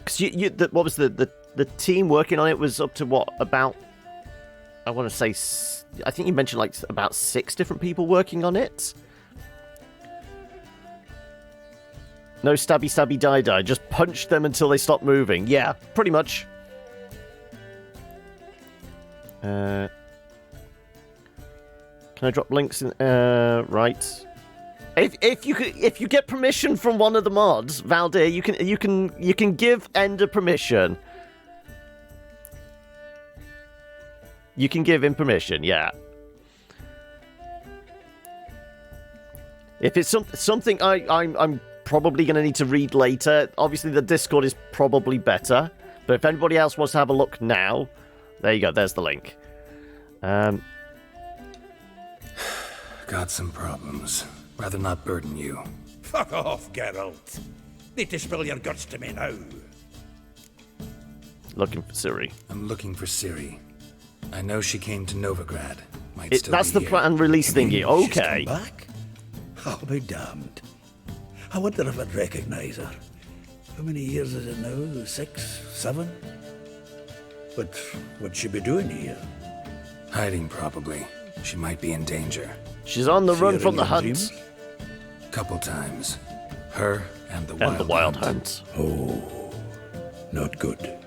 Because what was the team working on it was up to what, about, I want to say, I think you mentioned like about 6 different people working on it. No stabby stabby die die, just punch them until they stop moving. Yeah, pretty much. Can I drop links in? Right. If you get permission from one of the mods, Valdir, you can give Ender permission. You can give him permission, yeah. If it's something I'm probably going to need to read later. Obviously, the Discord is probably better. But if anybody else wants to have a look now, there you go. There's the link. Got some problems. Rather not burden you. Fuck off, Geralt. Need to spill your guts to me now. Looking for Ciri. I'm looking for Ciri. I know she came to Novigrad. That's the plan release thingy. Okay. She's come back? I'll be damned. I wonder if I'd recognise her. How many years is it now? 6, 7? But what'd she be doing here? Hiding, probably. She might be in danger. She's on the run from the hunt. Couple times. Her And the Wild Hunt. Oh, not good.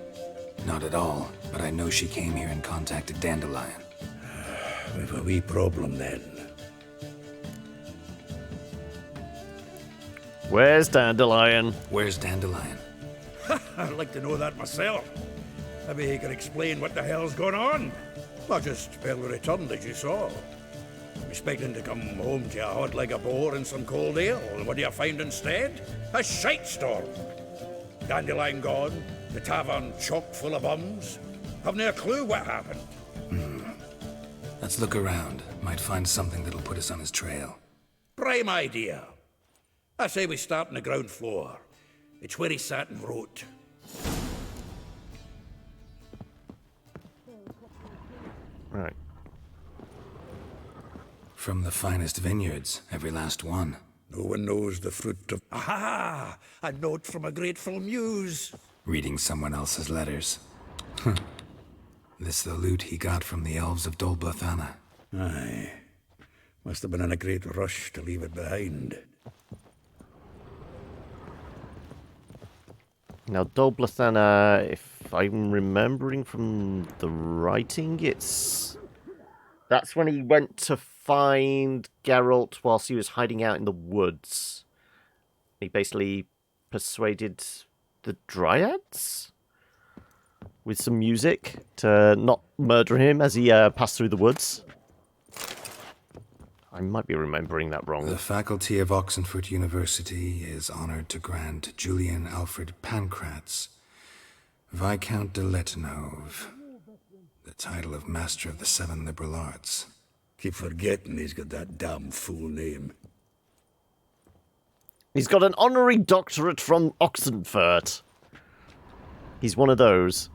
Not at all, but I know she came here and contacted Dandelion. We've a wee problem then. Where's Dandelion? Where's Dandelion? I'd like to know that myself. Maybe he can explain what the hell's going on. I just barely returned, as you saw. I'm expecting to come home to a hot leg of boar and some cold ale, and what do you find instead? A shite storm. Dandelion gone, the tavern chock full of bums. Haven't a clue what happened. Let's look around. Might find something that'll put us on his trail. Prime idea. I say we start on the ground floor. It's where he sat and wrote. Right. From the finest vineyards, every last one. No one knows the fruit of... Aha! A note from a grateful muse. Reading someone else's letters. This the loot he got from the elves of Dol Blathanna. Aye. Must have been in a great rush to leave it behind. Now, Dol Blathanna, if I'm remembering from the writing, that's when he went to find Geralt whilst he was hiding out in the woods. He basically persuaded the Dryads with some music to not murder him as he passed through the woods. I might be remembering that wrong. The faculty of Oxenford University is honored to grant Julian Alfred Pancratz, Viscount de Letenhove, the title of Master of the Seven Liberal Arts. Keep forgetting he's got that damn fool name. He's got an honorary doctorate from Oxenford. He's one of those.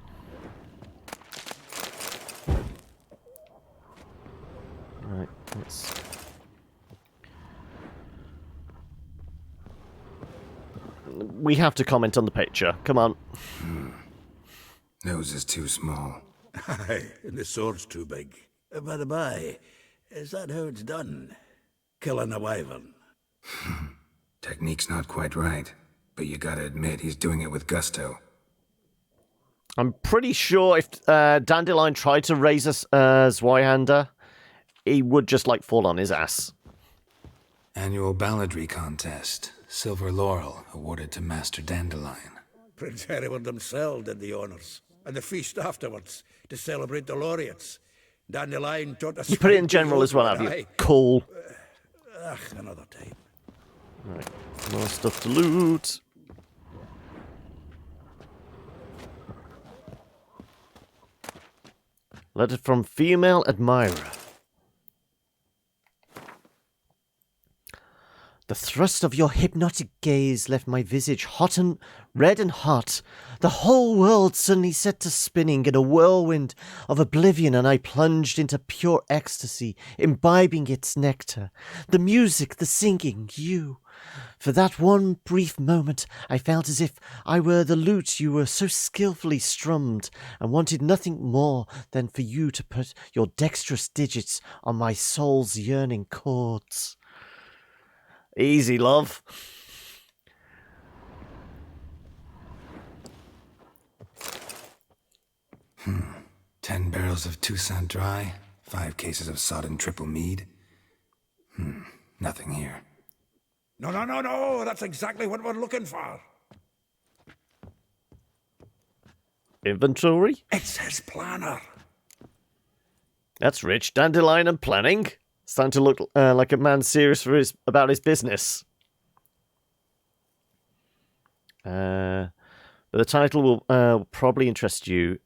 Right, let's... We have to comment on the picture. Come on. Nose is too small. Aye, and the sword's too big. By the by, is that how it's done? Killing a wyvern? Technique's not quite right, but you gotta admit he's doing it with gusto. I'm pretty sure if Dandelion tried to raise us Zweihander, he would just, fall on his ass. Annual balladry contest. Silver laurel awarded to Master Dandelion. Prince Hereward himself did the honours, and the feast afterwards to celebrate the laureates. Dandelion taught us... You put it in general as well, have you? Cool. Another time. Right, more stuff to loot. Letter from female admirer. The thrust of your hypnotic gaze left my visage hot and red and hot. The whole world suddenly set to spinning in a whirlwind of oblivion, and I plunged into pure ecstasy, imbibing its nectar. The music, the singing, you. For that one brief moment, I felt as if I were the lute you were so skillfully strummed, and wanted nothing more than for you to put your dexterous digits on my soul's yearning chords. Easy, love. 10 barrels of Toussaint Dry, 5 cases of sodden triple mead. Nothing here. No, that's exactly what we're looking for. Inventory? It says planner. That's rich. Dandelion and planning. Starting to look like a man serious about his business. But the title will probably interest you.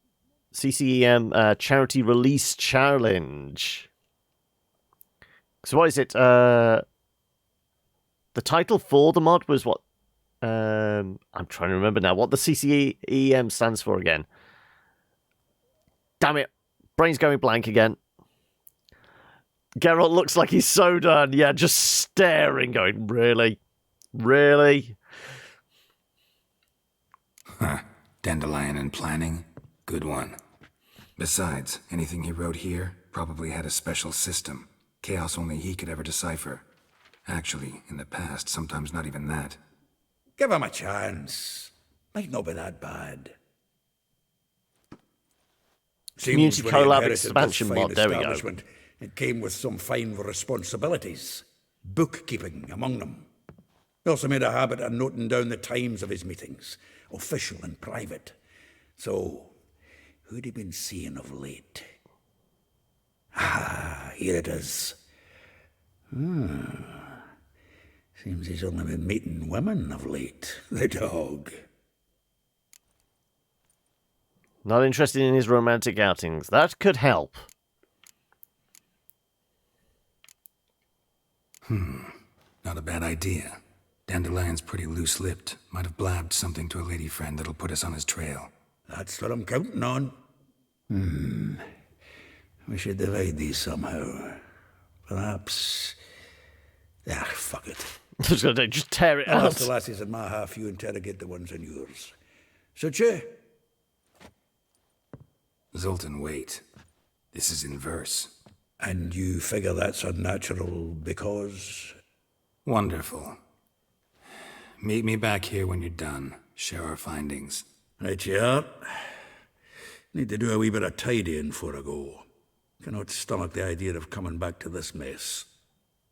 CCEM Charity Release Challenge. So what is it? The title for the mod was what? I'm trying to remember now. What the CCEM stands for again. Damn it. Brain's going blank again. Geralt looks like he's so done. Yeah, just staring, going, really? Really? Dandelion and planning? Good one. Besides, anything he wrote here probably had a special system. Chaos only he could ever decipher. Actually, in the past, sometimes not even that. Give him a chance. Might not be that bad. Community Seems when he collab inherited this expansion fine mod, there we go. establishment, it came with some fine responsibilities. Bookkeeping among them. He also made a habit of noting down the times of his meetings, official and private. So, who'd he been seeing of late? Ah, here it is. Seems he's only been meeting women of late, the dog. Not interested in his romantic outings. That could help. Not a bad idea. Dandelion's pretty loose-lipped. Might have blabbed something to a lady friend that'll put us on his trail. That's what I'm counting on. We should divide these somehow. Perhaps... fuck it. Just tear it I'll out. have the lassies in my half, you interrogate the ones in yours. Suche? Zoltan, wait. This is in verse. And you figure that's unnatural because... Wonderful. Meet me back here when you're done. Share our findings. Right you are. Need to do a wee bit of tidying before I go. Cannot stomach the idea of coming back to this mess.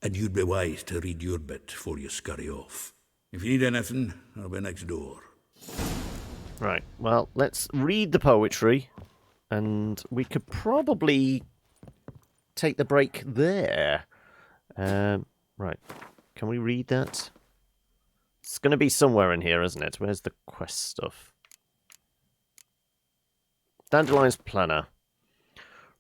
And you'd be wise to read your bit before you scurry off. If you need anything, I'll be next door. Right, well, let's read the poetry. And we could probably take the break there. Right, can we read that? It's going to be somewhere in here, isn't it? Where's the quest stuff? Dandelion's planner.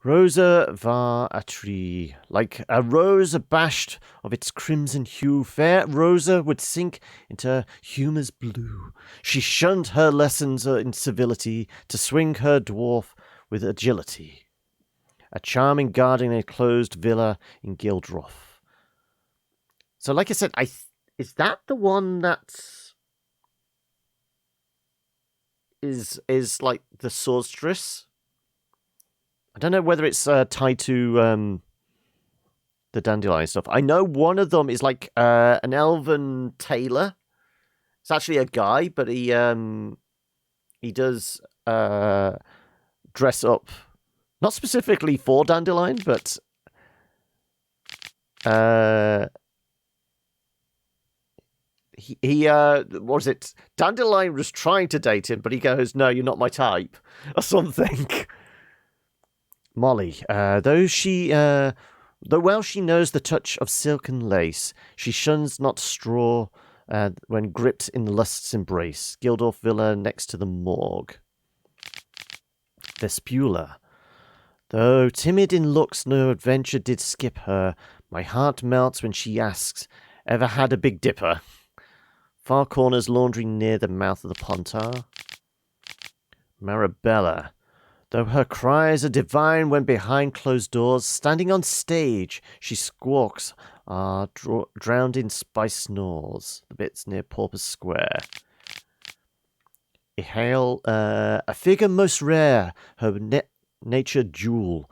Rosa var a tree, like a rose abashed of its crimson hue, fair Rosa would sink into humour's blue. She shunned her lessons in civility to swing her dwarf with agility. A charming garden enclosed villa in Gildroth. So, like I said, is that the one that's is like the sorceress? I don't know whether it's tied to the dandelion stuff. I know one of them is like an elven tailor. It's actually a guy, but he does dress up, not specifically for dandelion, but he what was it? Dandelion was trying to date him, but he goes, "No, you're not my type," or something. Molly, though well she knows the touch of silken lace, she shuns not straw when gripped in lust's embrace. Gildorf Villa next to the morgue. Vespula, though timid in looks, no adventure did skip her. My heart melts when she asks, ever had a Big Dipper? Far corners laundry near the mouth of the Pontar. Marabella, though her cries are divine when behind closed doors, standing on stage, she squawks, drowned in spice snores, the bits near Pauper's Square. Ihale, a figure most rare, her nature jewel.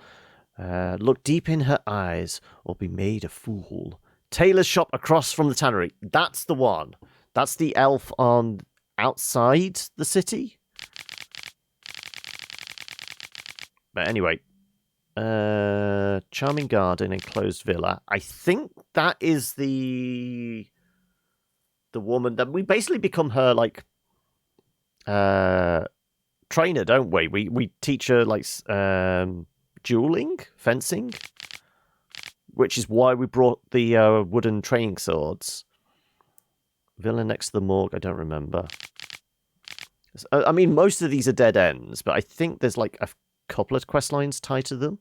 Look deep in her eyes, or be made a fool. Tailor's shop across from the tannery. That's the one. That's the elf on outside the city. But anyway, charming garden, enclosed villa. I think that is the woman that we basically become her like trainer, don't we? We teach her like dueling, fencing, which is why we brought the wooden training swords. Villa next to the morgue. I don't remember. I mean, most of these are dead ends, but I think there's like a couple of quest lines tied to them.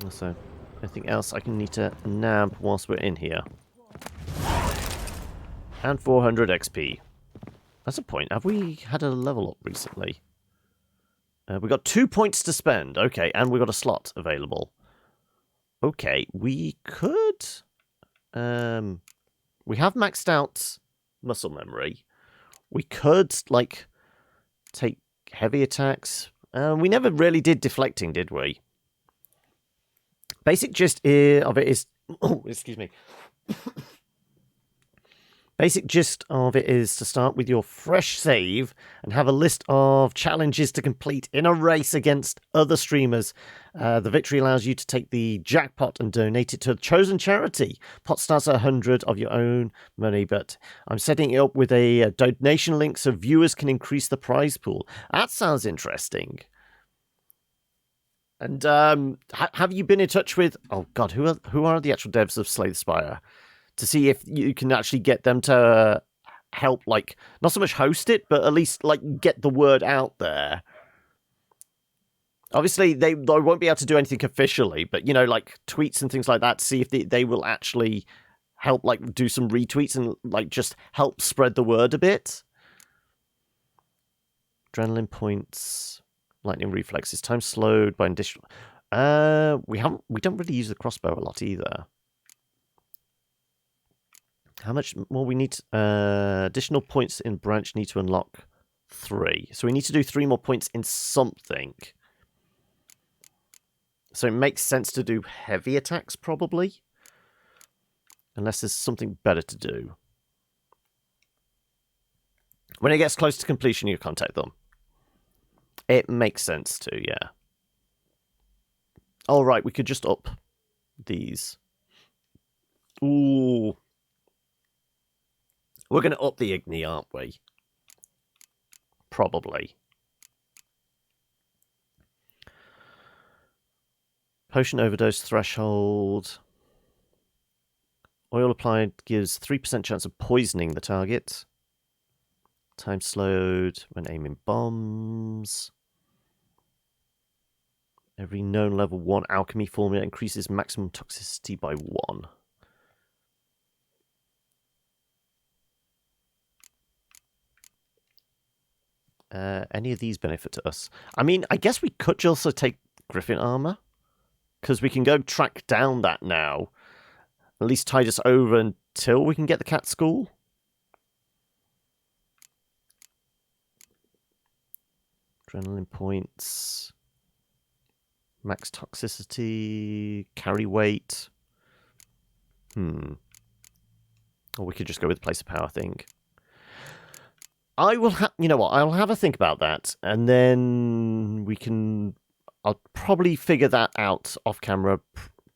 So, anything else I can need to nab whilst we're in here? And 400 XP. That's a point. Have we had a level up recently? We got 2 points to spend. Okay, and we got a slot available. Okay, we could... we have maxed out muscle memory. We could, like, take heavy attacks. We never really did deflecting, did we? Basic gist of it is... Oh, excuse me. Basic gist of it is to start with your fresh save and have a list of challenges to complete in a race against other streamers. The victory allows you to take the jackpot and donate it to a chosen charity. Pot starts at 100 of your own money, but I'm setting it up with a donation link so viewers can increase the prize pool. That sounds interesting. And have you been in touch with... Oh, God, who are the actual devs of Slay the Spire? To see if you can actually get them to help, like, not so much host it, but at least, like, get the word out there. Obviously, they won't be able to do anything officially, but, you know, like, tweets and things like that, see if they will actually help, like, do some retweets and, like, just help spread the word a bit. Adrenaline points, lightning reflexes, time slowed by additional... we don't really use the crossbow a lot either. How much more we need? Additional points in branch need to unlock 3. So we need to do 3 more points in something. So it makes sense to do heavy attacks, probably. Unless there's something better to do. When it gets close to completion, you contact them. It makes sense to, yeah. Alright, we could just up these. Ooh. We're going to up the Igni, aren't we? Probably. Potion overdose threshold. Oil applied gives 3% chance of poisoning the target. Time slowed when aiming bombs. Every known level 1 alchemy formula increases maximum toxicity by 1. Any of these benefit us? I mean, I guess we could also take Griffin armor, because we can go track down that now. At least tide us over until we can get the cat school. Adrenaline points. Max toxicity. Carry weight. Or we could just go with place of power thing. I will you know what, I'll have a think about that, and then I'll probably figure that out off camera,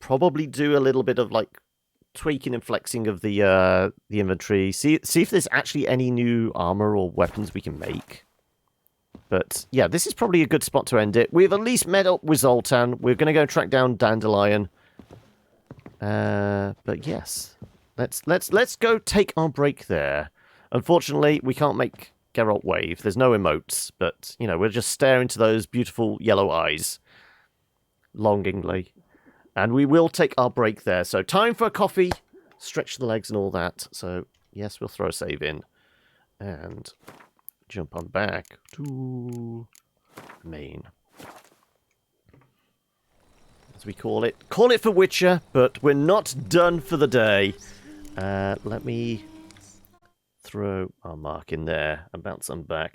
probably do a little bit of, like, tweaking and flexing of the inventory, see if there's actually any new armor or weapons we can make. But, yeah, this is probably a good spot to end it. We've at least met up with Zoltan, we're going to go track down Dandelion. But, yes, let's go take our break there. Unfortunately, we can't make Geralt wave. There's no emotes, but, you know, we'll just stare into those beautiful yellow eyes longingly. And we will take our break there. So time for a coffee, stretch the legs and all that. So, yes, we'll throw a save in and jump on back to main. As we call it. Call it for Witcher, but we're not done for the day. Let me... throw our mark in there and bounce them back.